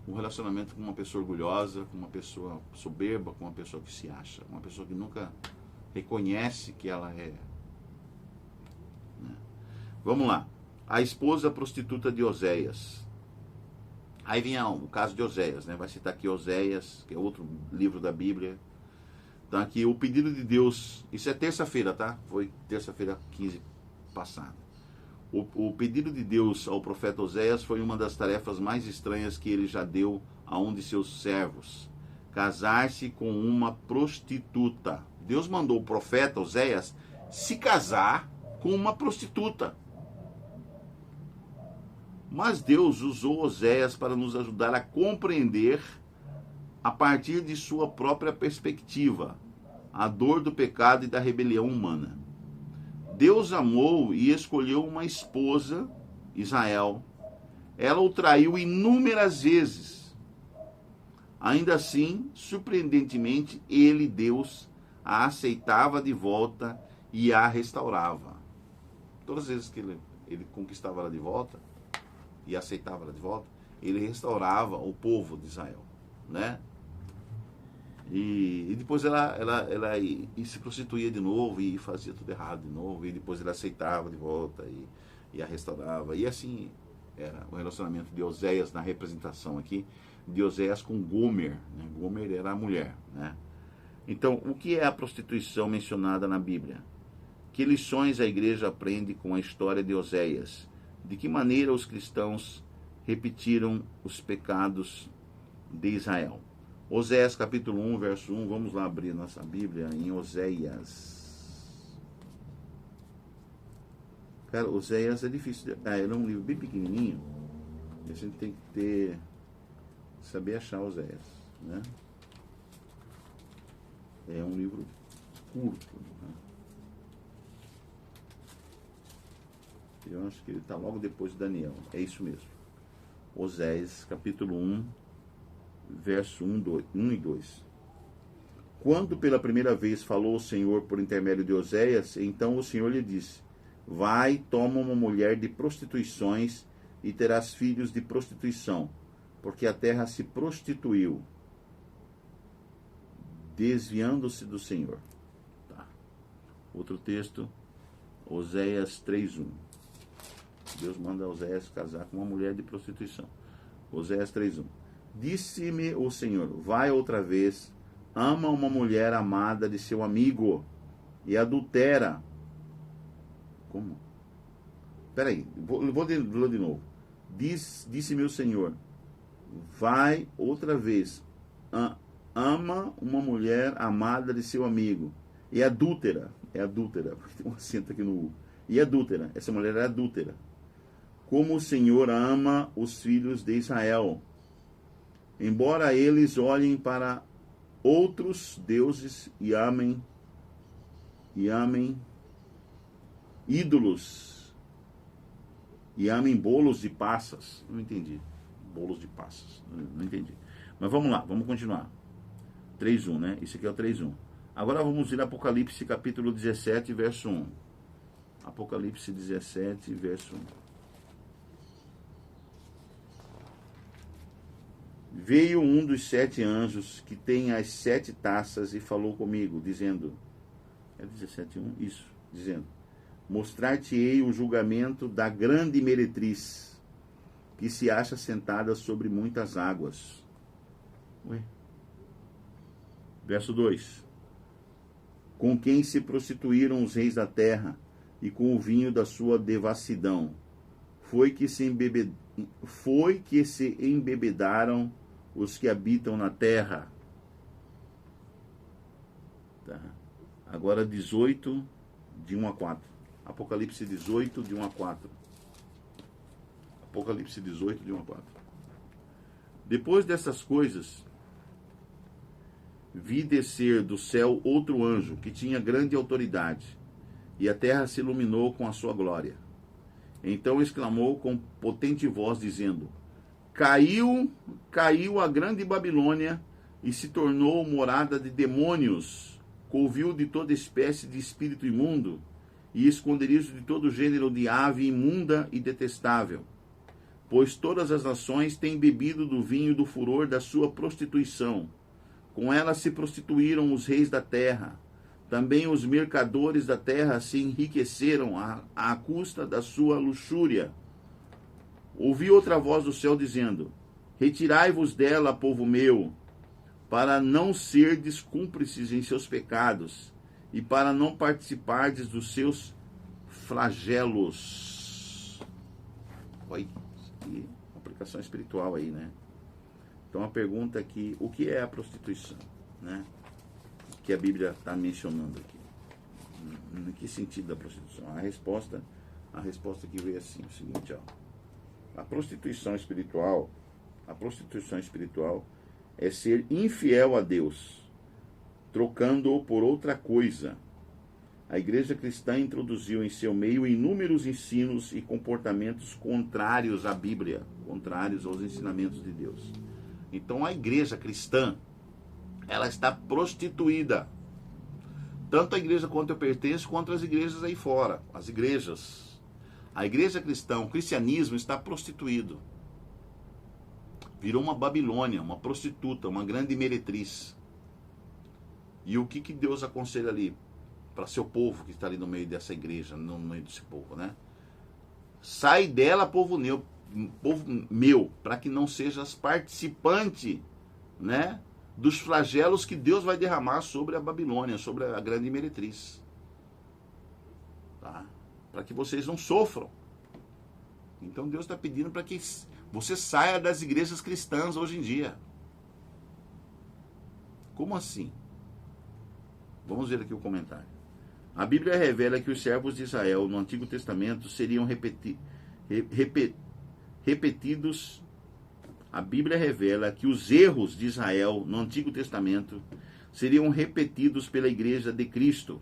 um relacionamento com uma pessoa orgulhosa, com uma pessoa soberba, com uma pessoa que se acha, uma pessoa que nunca reconhece que ela é. Vamos lá. A esposa prostituta de Oséias. Aí vem o caso de Oséias, né? Vai citar aqui Oséias, que é outro livro da Bíblia. Então aqui o pedido de Deus, isso é terça-feira, tá? Foi terça-feira 15 passada. O pedido de Deus ao profeta Oséias foi uma das tarefas mais estranhas que ele já deu a um de seus servos. Casar-se com uma prostituta. Deus mandou o profeta Oséias se casar com uma prostituta. Mas Deus usou Oséias para nos ajudar a compreender a partir de sua própria perspectiva. a dor do pecado e da rebelião humana. Deus amou e escolheu uma esposa, Israel. Ela o traiu inúmeras vezes. Ainda assim, surpreendentemente, ele, Deus, a aceitava de volta e a restaurava. Todas as vezes que ele conquistava ela de volta e aceitava ela de volta, ele restaurava o povo de Israel, né? E depois ela se prostituía de novo e fazia tudo errado de novo, e depois ele aceitava de volta e a restaurava. E assim era o relacionamento de Oséias, na representação aqui, de Oséias com Gomer, né? Gomer era a mulher, né? Então, o que é a prostituição mencionada na Bíblia? Que lições a igreja aprende com a história de Oséias? De que maneira os cristãos repetiram os pecados de Israel? Oséias capítulo 1, verso 1, vamos lá abrir nossa Bíblia em Oséias. Cara, Oséias é difícil, ele é um livro bem pequenininho, e a gente tem que saber achar Oséias, né? É um livro curto, né? Eu acho que ele está logo depois de Daniel, é isso mesmo. Oséias capítulo 1, verso 1 e 2. Quando pela primeira vez falou o Senhor por intermédio de Oséias, então o Senhor lhe disse: vai, toma uma mulher de prostituições e terás filhos de prostituição, porque a terra se prostituiu, desviando-se do Senhor. Tá. Outro texto, Oséias 3:1. Deus manda Oséias casar com uma mulher de prostituição. Oséias 3:1. Disse-me o Senhor: vai outra vez, ama uma mulher amada de seu amigo e adultera. Como? Peraí, vou de novo. Disse-me o Senhor: vai outra vez, ama uma mulher amada de seu amigo e adúltera. É adúltera, porque tem um acento aqui no U. E adúltera, essa mulher é adúltera. Como o Senhor ama os filhos de Israel, embora eles olhem para outros deuses e amem ídolos e amem bolos de passas. Não entendi. Bolos de passas. Não entendi. Mas vamos lá, vamos continuar. 3:1, né? Isso aqui é o 3:1. Agora vamos ir a Apocalipse capítulo 17, verso 1. Apocalipse 17, verso 1. Veio um dos 7 anjos que tem as 7 taças e falou comigo, dizendo, é 17:1? Isso, dizendo, mostrar-te-ei o julgamento da grande meretriz, que se acha sentada sobre muitas águas. Ué? Verso 2. Com quem se prostituíram os reis da terra, e com o vinho da sua devassidão. Foi que se embebedaram os que habitam na terra. Tá. Agora 18, de 1 a 4. Apocalipse 18, de 1 a 4. Apocalipse 18, de 1 a 4. Depois dessas coisas, vi descer do céu outro anjo, que tinha grande autoridade, e a terra se iluminou com a sua glória. Então exclamou com potente voz, dizendo, Caiu a grande Babilônia, e se tornou morada de demônios, covil de toda espécie de espírito imundo, e esconderijo de todo gênero de ave imunda e detestável. Pois todas as nações têm bebido do vinho do furor da sua prostituição. Com ela se prostituíram os reis da terra. Também os mercadores da terra se enriqueceram à custa da sua luxúria. Ouvi outra voz do céu dizendo, retirai-vos dela, povo meu, para não serdes cúmplices em seus pecados, e para não participardes dos seus flagelos. Olha, que aplicação espiritual aí, né? Então a pergunta aqui, o que é a prostituição, né? Que a Bíblia está mencionando aqui. Em que sentido da prostituição? A resposta que veio assim, o seguinte, ó. A prostituição espiritual é ser infiel a Deus, trocando-o por outra coisa. A igreja cristã introduziu em seu meio inúmeros ensinos e comportamentos contrários à Bíblia, contrários aos ensinamentos de Deus. Então a igreja cristã, ela está prostituída. Tanto a igreja quanto eu pertenço, quanto as igrejas aí fora. As igrejas. A igreja cristã, o cristianismo está prostituído. Virou uma Babilônia, uma prostituta, uma grande meretriz. E o que Deus aconselha ali para seu povo que está ali no meio dessa igreja, no meio desse povo, né? Sai dela, povo meu, para que não sejas participante, né, dos flagelos que Deus vai derramar sobre a Babilônia, sobre a grande meretriz. Tá? Para que vocês não sofram. Então Deus está pedindo para que você saia das igrejas cristãs hoje em dia. Como assim? Vamos ver aqui o comentário. A Bíblia revela que os servos de Israel no Antigo Testamento seriam repetidos. A Bíblia revela que os erros de Israel no Antigo Testamento seriam repetidos pela Igreja de Cristo.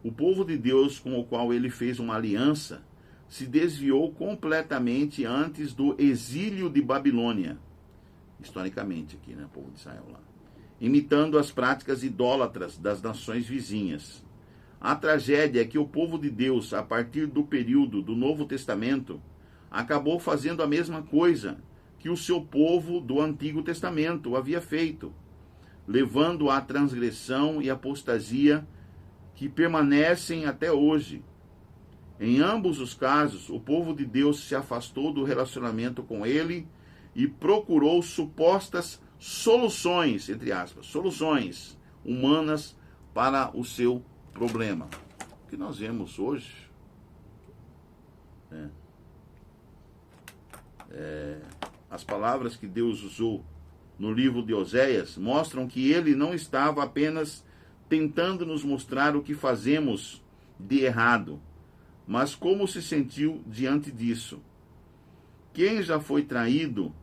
O povo de Deus com o qual ele fez uma aliança se desviou completamente antes do exílio de Babilônia. Historicamente aqui, né, o povo de Israel lá. Imitando as práticas idólatras das nações vizinhas. A tragédia é que o povo de Deus, a partir do período do Novo Testamento, acabou fazendo a mesma coisa que o seu povo do Antigo Testamento havia feito, levando à transgressão e apostasia que permanecem até hoje. Em ambos os casos, o povo de Deus se afastou do relacionamento com ele e procurou supostas soluções, entre aspas, soluções humanas para o seu problema. O que nós vemos hoje as palavras que Deus usou no livro de Oséias mostram que ele não estava apenas tentando nos mostrar o que fazemos de errado, mas como se sentiu diante disso. Quem já foi traído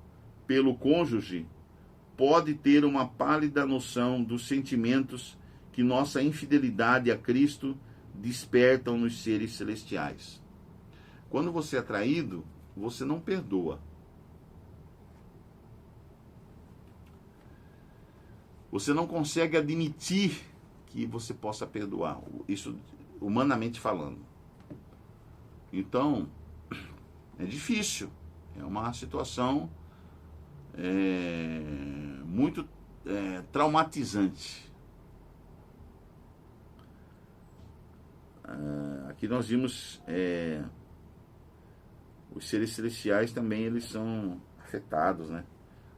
pelo cônjuge pode ter uma pálida noção dos sentimentos que nossa infidelidade a Cristo despertam nos seres celestiais. Quando você é traído, você não perdoa. Você não consegue admitir que você possa perdoar. Isso humanamente falando. Então, é difícil. É uma situação muito traumatizante. Aqui nós vimos os seres celestiais também, eles são afetados, né?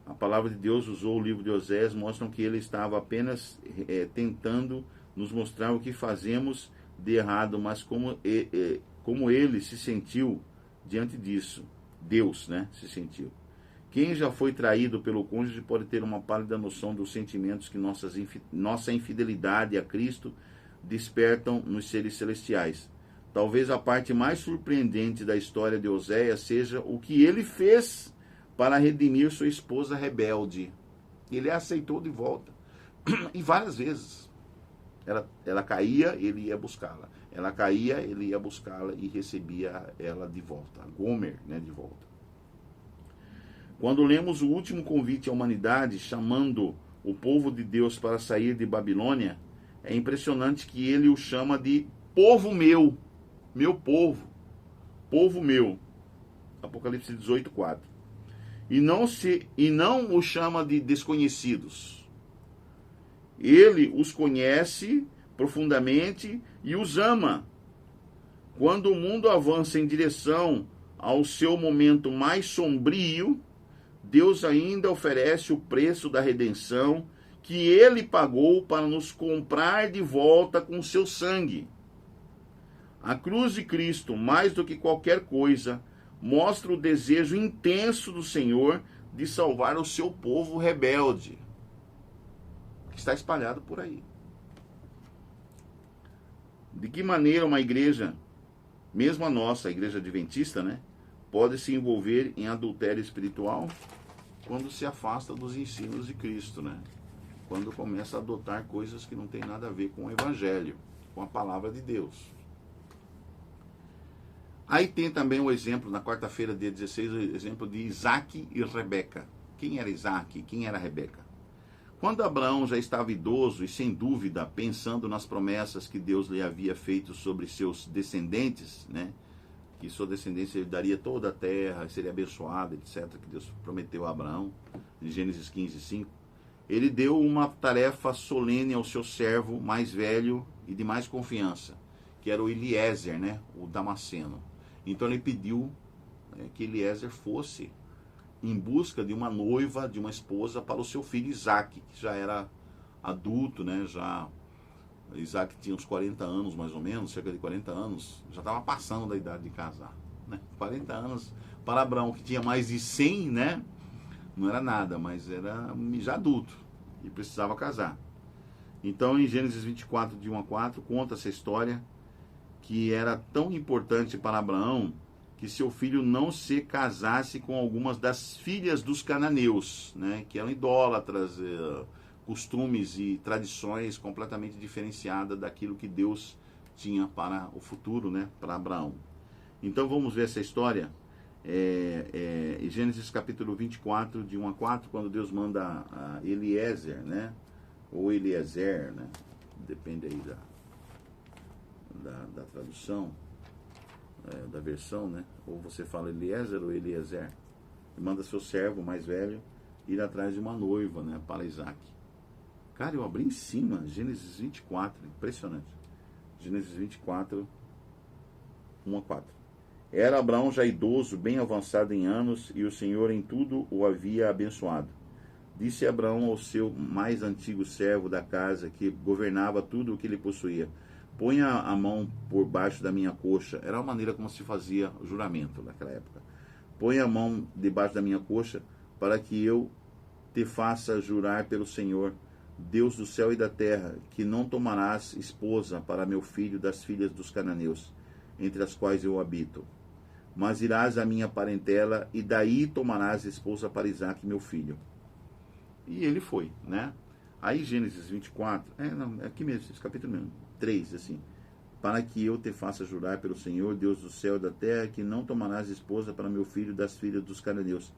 A palavra de Deus usou o livro de Oséias, mostram que ele estava apenas tentando nos mostrar o que fazemos de errado, mas como ele se sentiu diante disso. Deus, né, se sentiu. Quem já foi traído pelo cônjuge pode ter uma pálida noção dos sentimentos que nossa infidelidade a Cristo despertam nos seres celestiais. Talvez a parte mais surpreendente da história de Oséias seja o que ele fez para redimir sua esposa rebelde. Ele a aceitou de volta. E várias vezes. Ela caía, ele ia buscá-la. Ela caía, ele ia buscá-la e recebia ela de volta. Gomer, né, de volta. Quando lemos o último convite à humanidade, chamando o povo de Deus para sair de Babilônia, é impressionante que ele o chama de povo meu. Meu povo. Povo meu. Apocalipse 18:4. E não o chama de desconhecidos. Ele os conhece profundamente e os ama. Quando o mundo avança em direção ao seu momento mais sombrio, Deus ainda oferece o preço da redenção que ele pagou para nos comprar de volta com seu sangue. A cruz de Cristo, mais do que qualquer coisa, mostra o desejo intenso do Senhor de salvar o seu povo rebelde, que está espalhado por aí. De que maneira uma igreja, mesmo a nossa, a igreja adventista, né, pode se envolver em adultério espiritual? Quando se afasta dos ensinos de Cristo, né? quando começa a adotar coisas que não tem nada a ver com o Evangelho, com a palavra de Deus. Aí tem também o exemplo, na quarta-feira, dia 16, o exemplo de Isaac e Rebeca. Quem era Isaac? Quem era Rebeca? Quando Abraão já estava idoso e, sem dúvida, pensando nas promessas que Deus lhe havia feito sobre seus descendentes, né? Que sua descendência lhe daria toda a terra, seria abençoada, etc., que Deus prometeu a Abraão, em Gênesis 15, 5, ele deu uma tarefa solene ao seu servo mais velho e de mais confiança, que era o Eliezer, né? O Damasceno. Então ele pediu que Eliezer fosse em busca de uma noiva, de uma esposa para o seu filho Isaac, que já era adulto, né? Isaac tinha uns 40 anos mais ou menos, cerca de 40 anos, já estava passando da idade de casar, né? 40 anos para Abraão, que tinha mais de 100, né? Não era nada, mas era já adulto e precisava casar. Então em Gênesis 24, de 1 a 4, conta essa história, que era tão importante para Abraão que seu filho não se casasse com algumas das filhas dos cananeus, né, que eram idólatras, costumes e tradições completamente diferenciadas daquilo que Deus tinha para o futuro, né, para Abraão. Então vamos ver essa história em Gênesis capítulo 24, de 1 a 4, quando Deus manda a Eliezer, né, ou Eliezer, né, depende aí da tradução, da versão, né? Ou você fala Eliezer ou Eliezer. E manda seu servo mais velho ir atrás de uma noiva, né? Para Isaac. Cara, eu abri em cima, Gênesis 24, impressionante. Gênesis 24, 1 a 4. Era Abraão já idoso, bem avançado em anos, e o Senhor em tudo o havia abençoado. Disse Abraão ao seu mais antigo servo da casa, que governava tudo o que ele possuía: ponha a mão por baixo da minha coxa. Era uma maneira como se fazia o juramento naquela época. Ponha a mão debaixo da minha coxa, para que eu te faça jurar pelo Senhor, Deus do céu e da terra, que não tomarás esposa para meu filho das filhas dos cananeus, entre as quais eu habito. Mas irás à minha parentela, e daí tomarás esposa para Isaque, meu filho. E ele foi, né? Aí Gênesis 24, aqui mesmo, esse capítulo mesmo, 3, assim: para que eu te faça jurar pelo Senhor, Deus do céu e da terra, que não tomarás esposa para meu filho das filhas dos cananeus,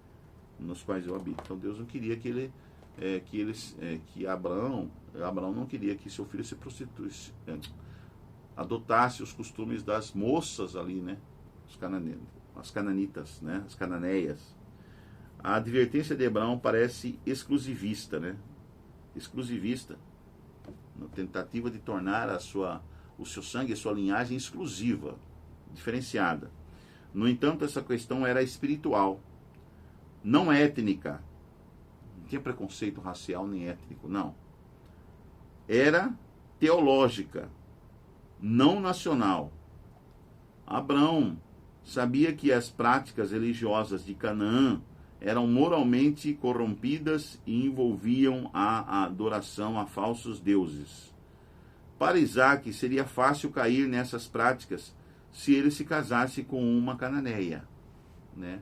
nos quais eu habito. Então Deus não queria que Abraão não queria que seu filho se prostituísse, adotasse os costumes das moças ali, né? As cananitas, né? As cananeias. A advertência de Abraão parece exclusivista, né? Exclusivista, na tentativa de tornar o seu sangue, a sua linhagem exclusiva, diferenciada. No entanto, essa questão era espiritual, não étnica. Não tinha preconceito racial nem étnico, não. Era teológica, não nacional. Abraão sabia que as práticas religiosas de Canaã eram moralmente corrompidas e envolviam a adoração a falsos deuses. Para Isaac seria fácil cair nessas práticas se ele se casasse com uma cananeia, né?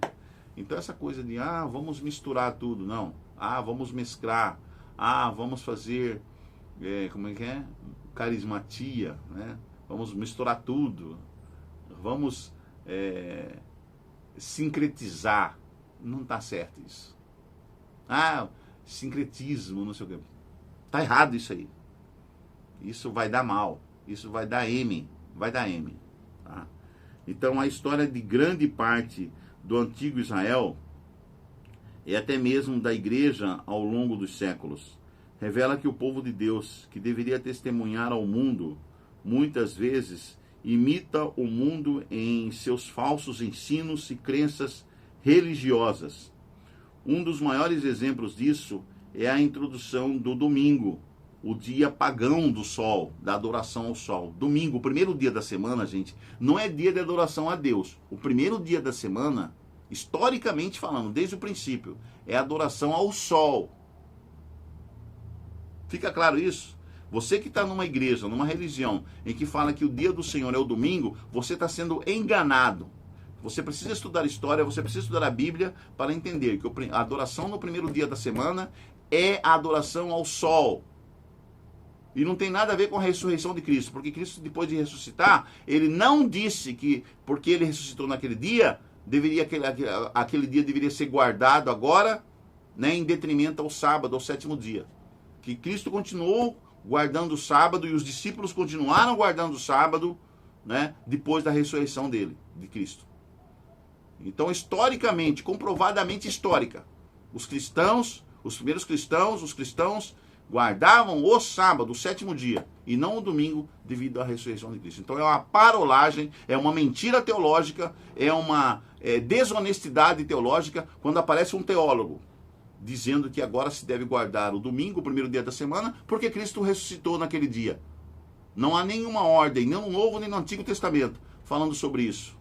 Então essa coisa de vamos misturar tudo, não. Vamos mesclar. Vamos fazer carismatia, né? Vamos misturar tudo. Vamos sincretizar. Não está certo isso. Sincretismo, não sei o quê. Está errado isso aí. Isso vai dar mal. Isso vai dar M. Vai dar M. Tá? Então a história de grande parte do antigo Israel, e até mesmo da igreja ao longo dos séculos, revela que o povo de Deus, que deveria testemunhar ao mundo, muitas vezes imita o mundo em seus falsos ensinos e crenças religiosas. Um dos maiores exemplos disso é a introdução do domingo, o dia pagão do sol, da adoração ao sol. Domingo, o primeiro dia da semana, gente, não é dia de adoração a Deus. O primeiro dia da semana, historicamente falando, desde o princípio, é adoração ao sol. Fica claro isso? Você que está numa igreja, numa religião, em que fala que o dia do Senhor é o domingo, você está sendo enganado. Você precisa estudar história, você precisa estudar a Bíblia para entender que a adoração no primeiro dia da semana é a adoração ao sol. E não tem nada a ver com a ressurreição de Cristo, porque Cristo, depois de ressuscitar, ele não disse que, porque ele ressuscitou naquele dia, aquele dia deveria ser guardado agora, né, em detrimento ao sábado, ao sétimo dia. Que Cristo continuou guardando o sábado e os discípulos continuaram guardando o sábado, né, depois da ressurreição dele, de Cristo. Então, historicamente, comprovadamente histórica, os primeiros cristãos, os cristãos guardavam o sábado, o sétimo dia, e não o domingo, devido à ressurreição de Cristo. Então é uma parolagem, é uma mentira teológica, é uma desonestidade teológica quando aparece um teólogo dizendo que agora se deve guardar o domingo, o primeiro dia da semana, porque Cristo ressuscitou naquele dia. Não há nenhuma ordem, nem no Novo nem no Antigo Testamento, falando sobre isso.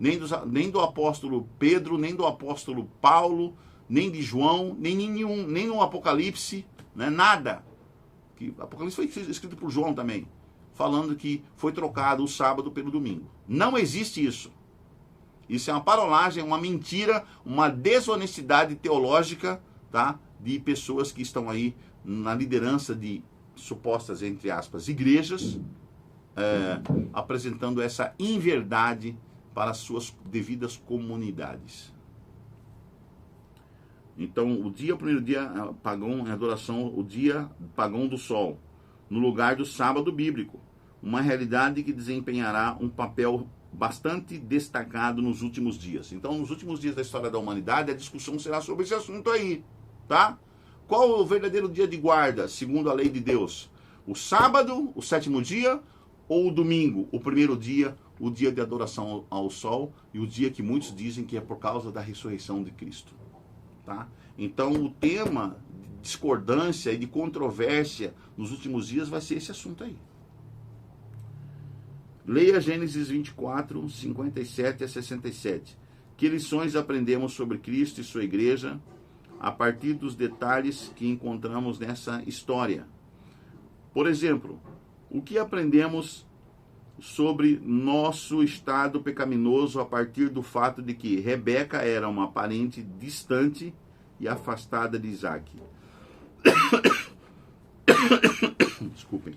Nem do apóstolo Pedro, nem do apóstolo Paulo, nem de João, nem no Apocalipse, né? Nada. Apocalipse foi escrito por João também, falando que foi trocado o sábado pelo domingo. Não existe isso. Isso é uma parolagem, uma mentira, uma desonestidade teológica, tá? De pessoas que estão aí na liderança de supostas, entre aspas, igrejas, apresentando essa inverdade para as suas devidas comunidades. Então, o primeiro dia pagão em adoração, o dia pagão do sol, no lugar do sábado bíblico. Uma realidade que desempenhará um papel bastante destacado nos últimos dias. Então, nos últimos dias da história da humanidade, a discussão será sobre esse assunto aí, tá? Qual é o verdadeiro dia de guarda, segundo a lei de Deus? O sábado, o sétimo dia, ou o domingo, o primeiro dia, o dia de adoração ao sol, e o dia que muitos dizem que é por causa da ressurreição de Cristo. Tá? Então, o tema de discordância e de controvérsia nos últimos dias vai ser esse assunto aí. Leia Gênesis 24, 57 a 67. Que lições aprendemos sobre Cristo e sua igreja a partir dos detalhes que encontramos nessa história? Por exemplo, o que aprendemos sobre nosso estado pecaminoso a partir do fato de que Rebeca era uma parente distante e afastada de Isaac? Desculpem.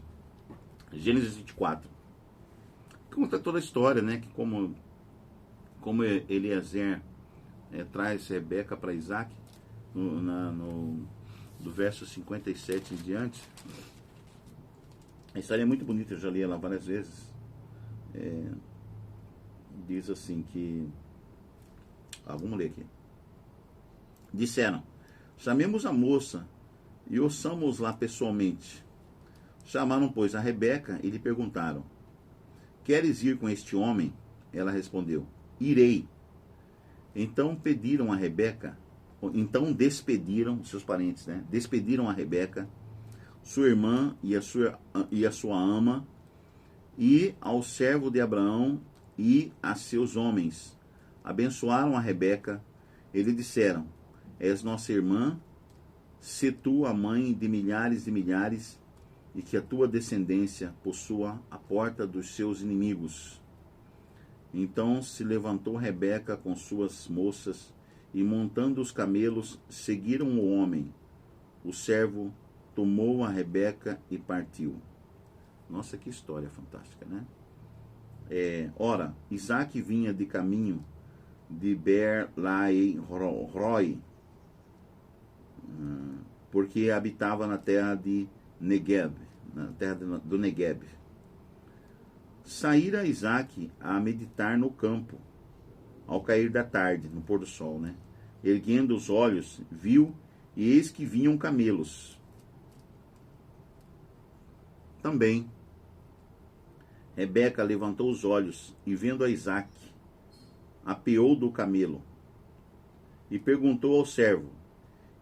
Gênesis 24. Conta toda a história, né? Que como Eliezer traz Rebeca para Isaac, do verso 57 em diante. A história é muito bonita, eu já li ela várias vezes. Diz assim que... vamos ler aqui. Disseram: chamemos a moça e ouçamos-la pessoalmente. Chamaram, pois, a Rebeca e lhe perguntaram: queres ir com este homem? Ela respondeu: irei. Então pediram a Rebeca, então despediram, seus parentes, né? Despediram a Rebeca, sua irmã e a sua ama, e ao servo de Abraão e a seus homens. Abençoaram a Rebeca e lhe disseram: és nossa irmã, se tu a mãe de milhares, e que a tua descendência possua a porta dos seus inimigos. Então se levantou Rebeca com suas moças, e montando os camelos, seguiram o homem. O servo tomou a Rebeca e partiu. Nossa, que história fantástica, né? Ora, Isaac vinha de caminho de Beer-lahai-roi, porque habitava na terra de Negueb, na terra do Negueb. Saíra Isaac a meditar no campo, ao cair da tarde, no pôr do sol, né? Erguendo os olhos, viu, e eis que vinham camelos. Também Rebeca levantou os olhos e, vendo a Isaac, apeou do camelo e perguntou ao servo: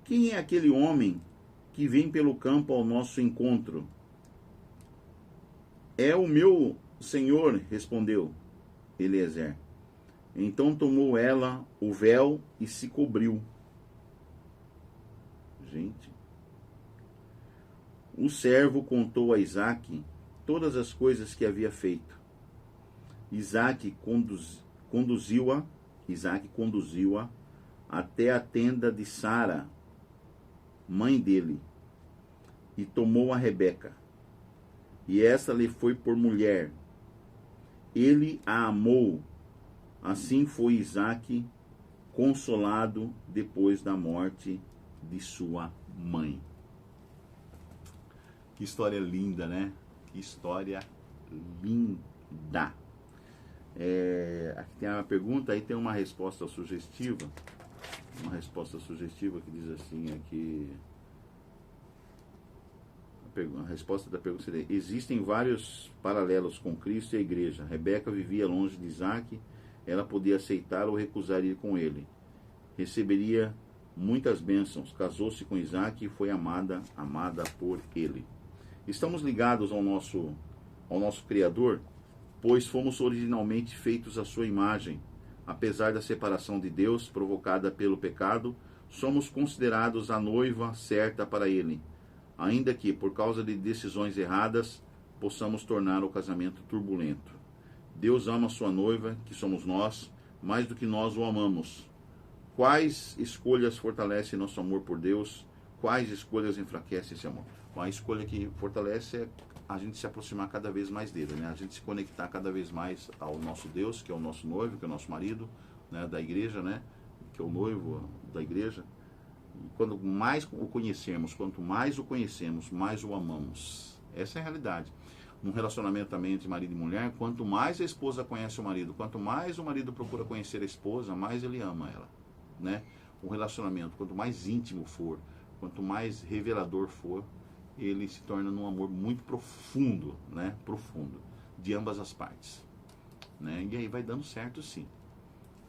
quem é aquele homem que vem pelo campo ao nosso encontro? É o meu senhor, respondeu Eliezer. Então tomou ela o véu e se cobriu. Gente. O servo contou a Isaac todas as coisas que havia feito. Isaac conduziu-a até a tenda de Sara, mãe dele, e tomou a Rebeca, e esta lhe foi por mulher. Ele a amou. Assim foi Isaque consolado depois da morte de sua mãe. Que história linda, né? Que história linda. Aqui tem uma pergunta, aí tem uma resposta sugestiva. Uma resposta sugestiva que diz assim aqui. A resposta da pergunta seria: existem vários paralelos com Cristo e a igreja. Rebeca vivia longe de Isaque, ela podia aceitar ou recusar ir com ele. Receberia muitas bênçãos, casou-se com Isaque e foi amada por ele. Estamos ligados ao nosso Criador, pois fomos originalmente feitos à sua imagem. Apesar da separação de Deus provocada pelo pecado, somos considerados a noiva certa para ele, ainda que, por causa de decisões erradas, possamos tornar o casamento turbulento. Deus ama sua noiva, que somos nós, mais do que nós o amamos. Quais escolhas fortalecem nosso amor por Deus? Quais escolhas enfraquecem esse amor? A escolha que fortalece é a gente se aproximar cada vez mais dele, né? A gente se conectar cada vez mais ao nosso Deus, que é o nosso noivo, que é o nosso marido, né? Da igreja, né? Que é o noivo da igreja. E quanto mais o conhecemos, quanto mais o conhecemos, mais o amamos. Essa é a realidade. Num relacionamento também entre marido e mulher, quanto mais a esposa conhece o marido, quanto mais o marido procura conhecer a esposa, mais ele ama ela, né? Um relacionamento, quanto mais íntimo for, quanto mais revelador for, ele se torna num amor muito profundo, né? Profundo, de ambas as partes, né? E aí vai dando certo, sim.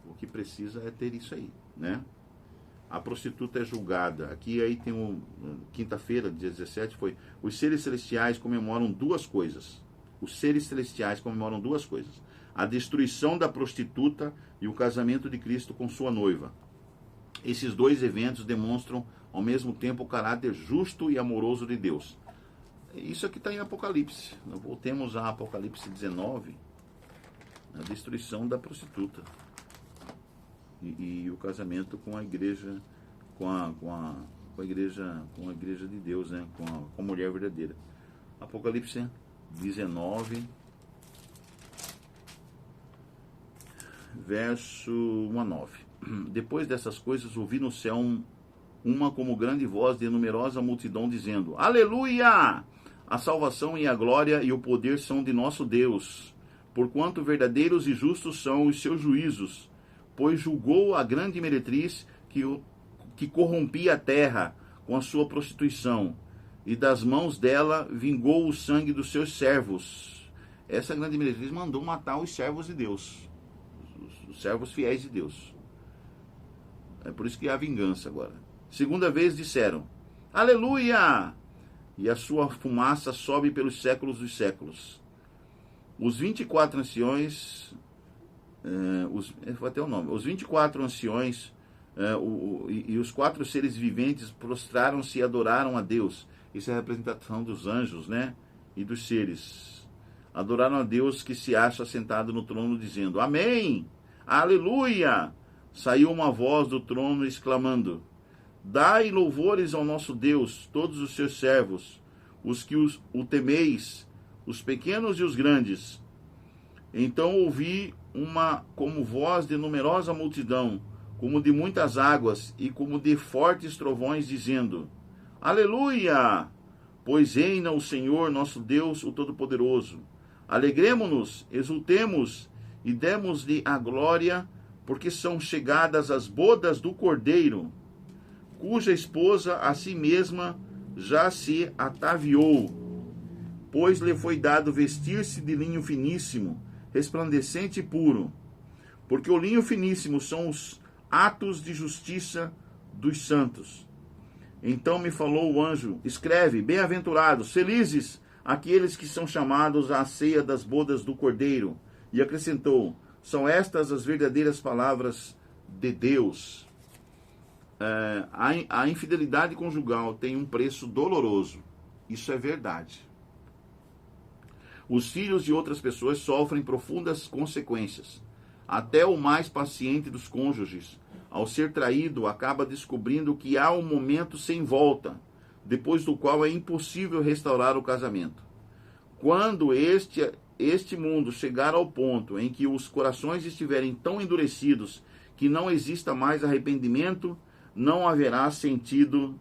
O que precisa é ter isso aí, né? A prostituta é julgada. Aqui aí tem quinta-feira, dia 17, foi: os seres celestiais comemoram duas coisas. Os seres celestiais comemoram duas coisas: a destruição da prostituta e o casamento de Cristo com sua noiva. Esses dois eventos demonstram ao mesmo tempo o caráter justo e amoroso de Deus. Isso aqui está em Apocalipse. Voltemos a Apocalipse 19, a destruição da prostituta e o casamento com a igreja, com a igreja de Deus, né? com a mulher verdadeira. Apocalipse 19, verso 1 a 9. Depois dessas coisas, ouvi no céu uma como grande voz de numerosa multidão dizendo: Aleluia! A salvação e a glória e o poder são de nosso Deus, porquanto verdadeiros e justos são os seus juízos, pois julgou a grande meretriz que corrompia a terra com a sua prostituição, e das mãos dela vingou o sangue dos seus servos. Essa grande meretriz mandou matar os servos de Deus, os servos fiéis de Deus. É por isso que há vingança agora. Segunda vez disseram: Aleluia! E a sua fumaça sobe pelos séculos dos séculos. Os 24 anciões, vou até o nome, os 24 anciões e os 4 seres viventes prostraram-se e adoraram a Deus. Isso é a representação dos anjos, né? E dos seres. Adoraram a Deus que se acha sentado no trono, dizendo: Amém! Aleluia! Saiu uma voz do trono exclamando: Dai louvores ao nosso Deus, todos os seus servos, os que o temeis, os pequenos e os grandes. Então ouvi uma como voz de numerosa multidão, como de muitas águas e como de fortes trovões, dizendo: Aleluia! Pois reina o Senhor nosso Deus, o Todo-Poderoso. Alegremo-nos, exultemos e demos-lhe a glória, porque são chegadas as bodas do Cordeiro, cuja esposa a si mesma já se ataviou, pois lhe foi dado vestir-se de linho finíssimo, resplandecente e puro, porque o linho finíssimo são os atos de justiça dos santos. Então me falou o anjo: escreve, bem-aventurados, felizes aqueles que são chamados à ceia das bodas do Cordeiro. E acrescentou: são estas as verdadeiras palavras de Deus. A infidelidade conjugal tem um preço doloroso. Isso é verdade. Os filhos de outras pessoas sofrem profundas consequências. Até o mais paciente dos cônjuges ao ser traído, acaba descobrindo que há um momento sem volta, depois do qual é impossível restaurar o casamento. Quando este mundo chegar ao ponto em que os corações estiverem tão endurecidos que não exista mais arrependimento, não haverá sentido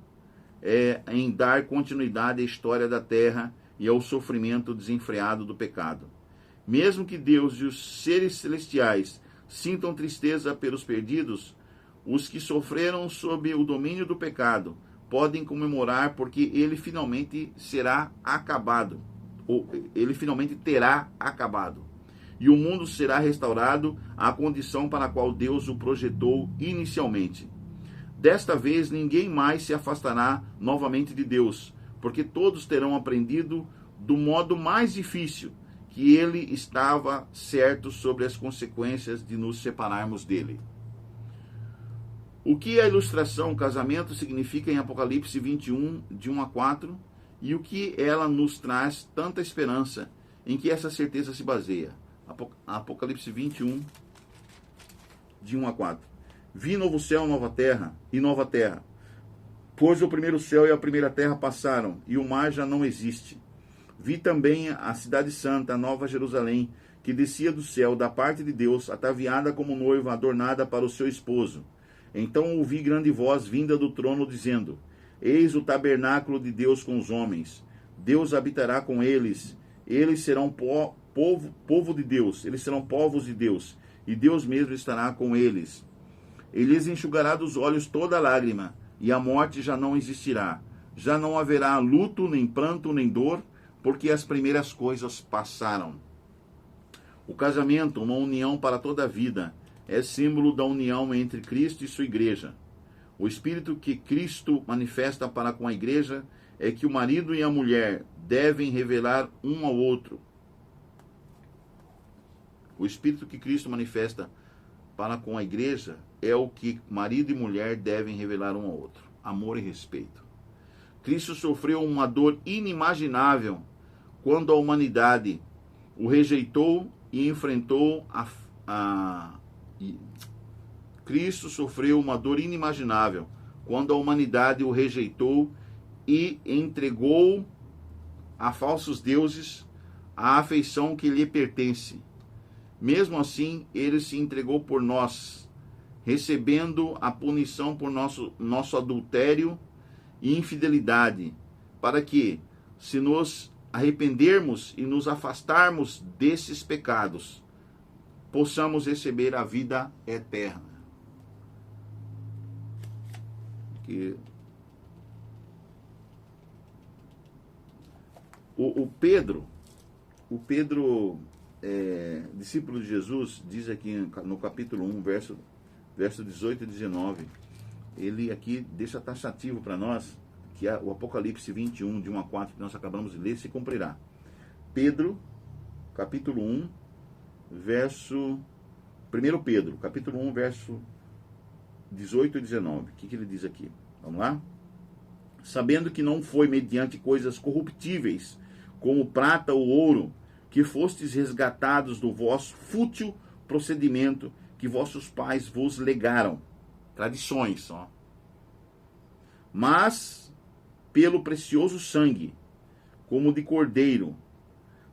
em dar continuidade à história da terra e ao sofrimento desenfreado do pecado. Mesmo que Deus e os seres celestiais sintam tristeza pelos perdidos, os que sofreram sob o domínio do pecado podem comemorar porque ele finalmente será acabado, ou ele finalmente terá acabado. E o mundo será restaurado à condição para a qual Deus o projetou inicialmente. Desta vez ninguém mais se afastará novamente de Deus, porque todos terão aprendido do modo mais difícil que ele estava certo sobre as consequências de nos separarmos dele. O que a ilustração casamento significa em Apocalipse 21, de 1 a 4, e o que ela nos traz tanta esperança, em que essa certeza se baseia. Apocalipse 21, de 1 a 4. Vi novo céu, nova terra, pois o primeiro céu e a primeira terra passaram, e o mar já não existe. Vi também a cidade santa, a nova Jerusalém, que descia do céu, da parte de Deus, ataviada como noiva, adornada para o seu esposo. Então ouvi grande voz vinda do trono, dizendo: Eis o tabernáculo de Deus com os homens. Deus habitará com eles. Eles serão povo de Deus. Eles serão povos de Deus. E Deus mesmo estará com eles. Ele lhes enxugará dos olhos toda lágrima, e a morte já não existirá. Já não haverá luto, nem pranto, nem dor, porque as primeiras coisas passaram. O casamento, uma união para toda a vida, é símbolo da união entre Cristo e sua igreja. O espírito que Cristo manifesta para com a igreja é que o marido e a mulher devem revelar um ao outro. O espírito que Cristo manifesta para com a igreja é o que marido e mulher devem revelar um ao outro: amor e respeito. Cristo sofreu uma dor inimaginável quando a humanidade o rejeitou e enfrentou Cristo sofreu uma dor inimaginável quando a humanidade o rejeitou e entregou a falsos deuses a afeição que lhe pertence. Mesmo assim, ele se entregou por nós, recebendo a punição por nosso adultério e infidelidade, para que, se nos arrependermos e nos afastarmos desses pecados, possamos receber a vida eterna. Que o Pedro, discípulo de Jesus, diz aqui no capítulo 1, verso 18 e 19, ele aqui deixa taxativo para nós que o Apocalipse 21, de 1 a 4, que nós acabamos de ler, se cumprirá. Pedro, capítulo 1, verso... 1 Pedro, capítulo 1, verso 18 e 19. O que ele diz aqui? Vamos lá? Sabendo que não foi mediante coisas corruptíveis, como prata ou ouro, que fostes resgatados do vosso fútil procedimento que vossos pais vos legaram. Tradições, ó. Mas pelo precioso sangue, como de cordeiro,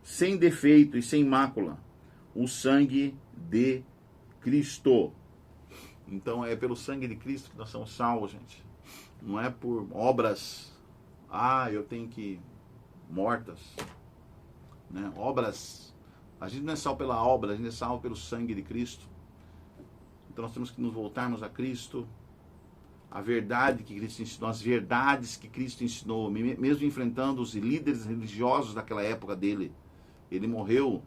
sem defeito e sem mácula, o sangue de Cristo. Então é pelo sangue de Cristo que nós somos salvos, gente. Não é por obras, eu tenho que... mortas, né? Obras, a gente não é salvo pela obra, a gente é salvo pelo sangue de Cristo. Então nós temos que nos voltarmos a Cristo, a verdade que Cristo ensinou, as verdades que Cristo ensinou, mesmo enfrentando os líderes religiosos daquela época dele. Ele morreu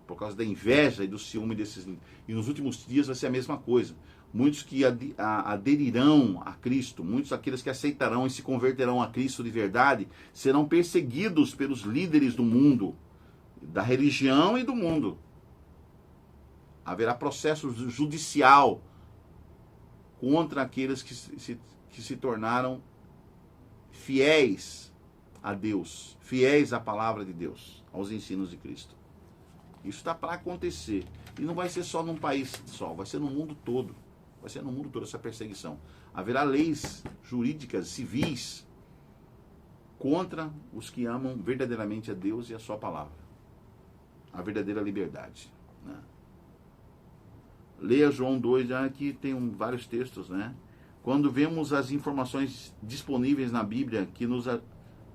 por causa da inveja e do ciúme desses líderes. E nos últimos dias vai ser a mesma coisa. Muitos que aderirão a Cristo, muitos daqueles que aceitarão e se converterão a Cristo de verdade, serão perseguidos pelos líderes do mundo, da religião e do mundo. Haverá processo judicial contra aqueles que se tornaram fiéis a Deus, fiéis à palavra de Deus, aos ensinos de Cristo. Isso está para acontecer. E não vai ser só num país só, vai ser no mundo todo. Vai ser no mundo todo essa perseguição. Haverá leis jurídicas, civis, contra os que amam verdadeiramente a Deus e a sua palavra. A verdadeira liberdade, né? Leia João 2, já que tem vários textos, né? Quando vemos as informações disponíveis na Bíblia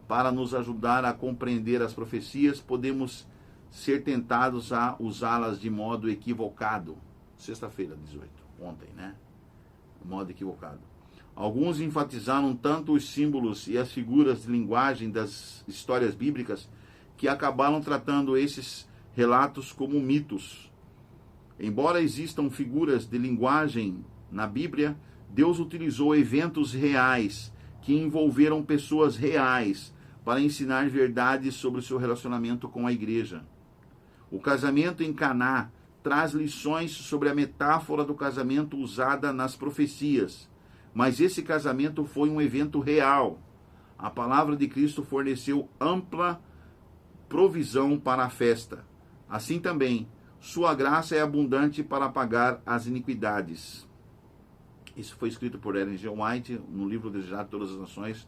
para nos ajudar a compreender as profecias, podemos ser tentados a usá-las de modo equivocado. Sexta-feira, 18, ontem, né? Modo equivocado. Alguns enfatizaram tanto os símbolos e as figuras de linguagem das histórias bíblicas que acabaram tratando esses relatos como mitos. Embora existam figuras de linguagem na Bíblia, Deus utilizou eventos reais que envolveram pessoas reais para ensinar verdades sobre o seu relacionamento com a igreja. O casamento em Caná traz lições sobre a metáfora do casamento usada nas profecias, mas esse casamento foi um evento real. A palavra de Cristo forneceu ampla provisão para a festa. Assim também, sua graça é abundante para apagar as iniquidades. Isso foi escrito por Ellen G. White no livro Desejado de Todas as Nações,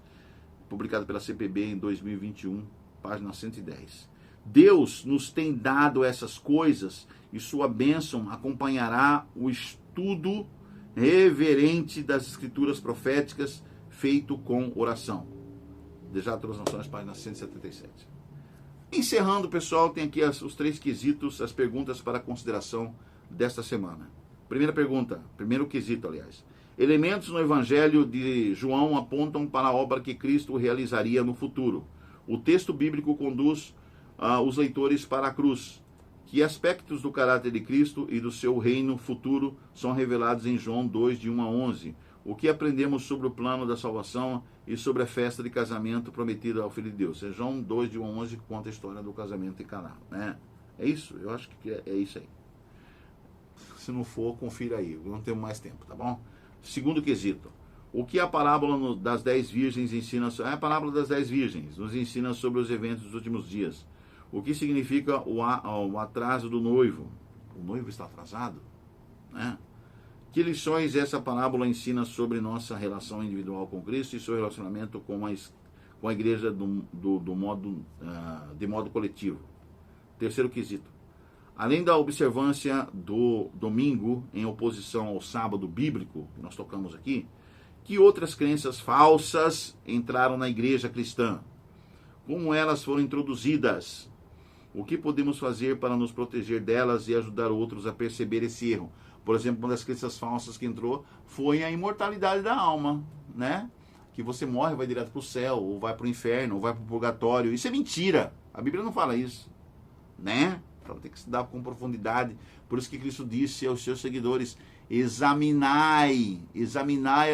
publicado pela CPB em 2021, página 110. Deus nos tem dado essas coisas e sua bênção acompanhará o estudo reverente das escrituras proféticas feito com oração. Desejado de Todas as Nações, página 177. Encerrando, pessoal, tem aqui os 3 quesitos, as perguntas para consideração desta semana. Primeira pergunta, primeiro quesito, aliás. Elementos no Evangelho de João apontam para a obra que Cristo realizaria no futuro. O texto bíblico conduz os leitores para a cruz. Que aspectos do caráter de Cristo e do seu reino futuro são revelados em João 2, de 1 a 11? O que aprendemos sobre o plano da salvação e sobre a festa de casamento prometida ao Filho de Deus? João 2, de 1 a 11, conta a história do casamento em Caná, né? É isso? Eu acho que é isso aí. Se não for, confira aí. Não temos mais tempo, tá bom? Segundo quesito. O que a parábola das 10 virgens ensina? A parábola das 10 virgens nos ensina sobre os eventos dos últimos dias. O que significa o atraso do noivo? O noivo está atrasado? Né? Que lições essa parábola ensina sobre nossa relação individual com Cristo e seu relacionamento com a igreja de modo coletivo? Terceiro quesito. Além da observância do domingo em oposição ao sábado bíblico, que nós tocamos aqui, que outras crenças falsas entraram na igreja cristã? Como elas foram introduzidas? O que podemos fazer para nos proteger delas e ajudar outros a perceber esse erro? Por exemplo, uma das crenças falsas que entrou foi a imortalidade da alma, né? Que você morre e vai direto para o céu, ou vai para o inferno, ou vai para o purgatório. Isso é mentira. A Bíblia não fala isso, né? Então tem que estudar com profundidade. Por isso que Cristo disse aos seus seguidores: examinai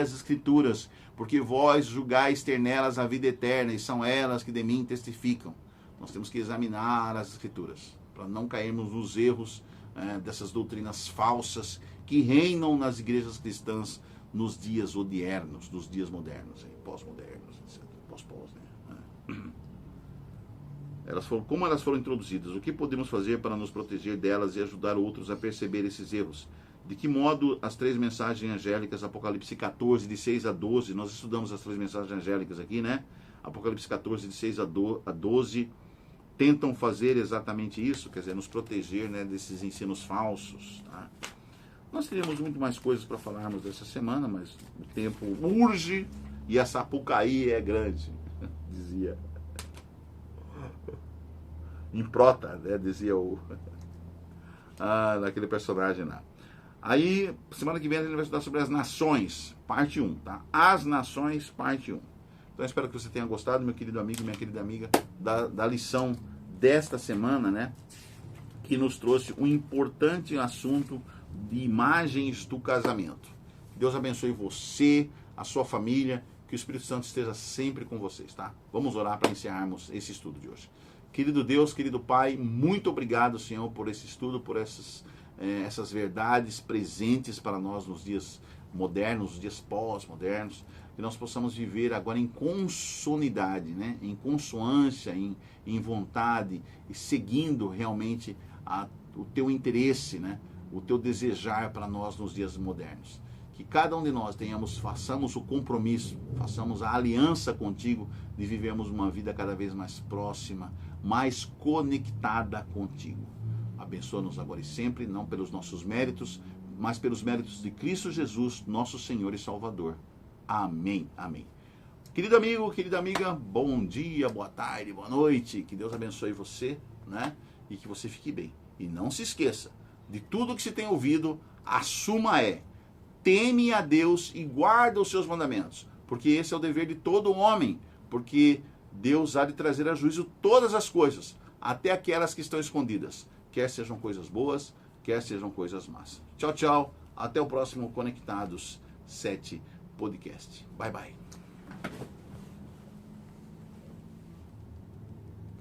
as Escrituras, porque vós julgais ter nelas a vida eterna, e são elas que de mim testificam. Nós temos que examinar as Escrituras, para não cairmos nos erros dessas doutrinas falsas que reinam nas igrejas cristãs nos dias odiernos, nos dias modernos, pós-modernos, etc. Pós-pós, né? Como elas foram introduzidas? O que podemos fazer para nos proteger delas e ajudar outros a perceber esses erros? De que modo as 3 mensagens angélicas, Apocalipse 14, de 6 a 12, nós estudamos as 3 mensagens angélicas aqui, né? Apocalipse 14, de 6 a 12, tentam fazer exatamente isso, quer dizer, nos proteger, né, desses ensinos falsos, tá? Nós teríamos muito mais coisas para falarmos dessa semana, mas o tempo urge e a Sapucaí é grande, dizia em Prota, né, dizia daquele personagem lá. Aí, semana que vem a gente vai estudar sobre as nações, parte 1, tá? As nações, parte 1. Então, espero que você tenha gostado, meu querido amigo e minha querida amiga, da lição desta semana, né? Que nos trouxe um importante assunto de imagens do casamento. Deus abençoe você, a sua família, que o Espírito Santo esteja sempre com vocês, tá? Vamos orar para encerrarmos esse estudo de hoje. Querido Deus, querido Pai, muito obrigado, Senhor, por esse estudo, por essas verdades presentes para nós nos dias modernos, nos dias pós-modernos, que nós possamos viver agora em consonidade, né? Em consoância, em vontade, e seguindo realmente o teu interesse, né? O teu desejar para nós nos dias modernos. que cada um de nós façamos o compromisso, façamos a aliança contigo de vivermos uma vida cada vez mais próxima, mais conectada contigo. Abençoa-nos agora e sempre, não pelos nossos méritos, mas pelos méritos de Cristo Jesus, nosso Senhor e Salvador. Amém, amém. Querido amigo, querida amiga, bom dia, boa tarde, boa noite. Que Deus abençoe você, né? E que você fique bem. E não se esqueça, de tudo que se tem ouvido, a suma é: teme a Deus e guarda os seus mandamentos, porque esse é o dever de todo homem, porque Deus há de trazer a juízo todas as coisas, até aquelas que estão escondidas, quer sejam coisas boas, quer sejam coisas más. Tchau, tchau, até o próximo Conectados 7 Podcast. Bye, bye.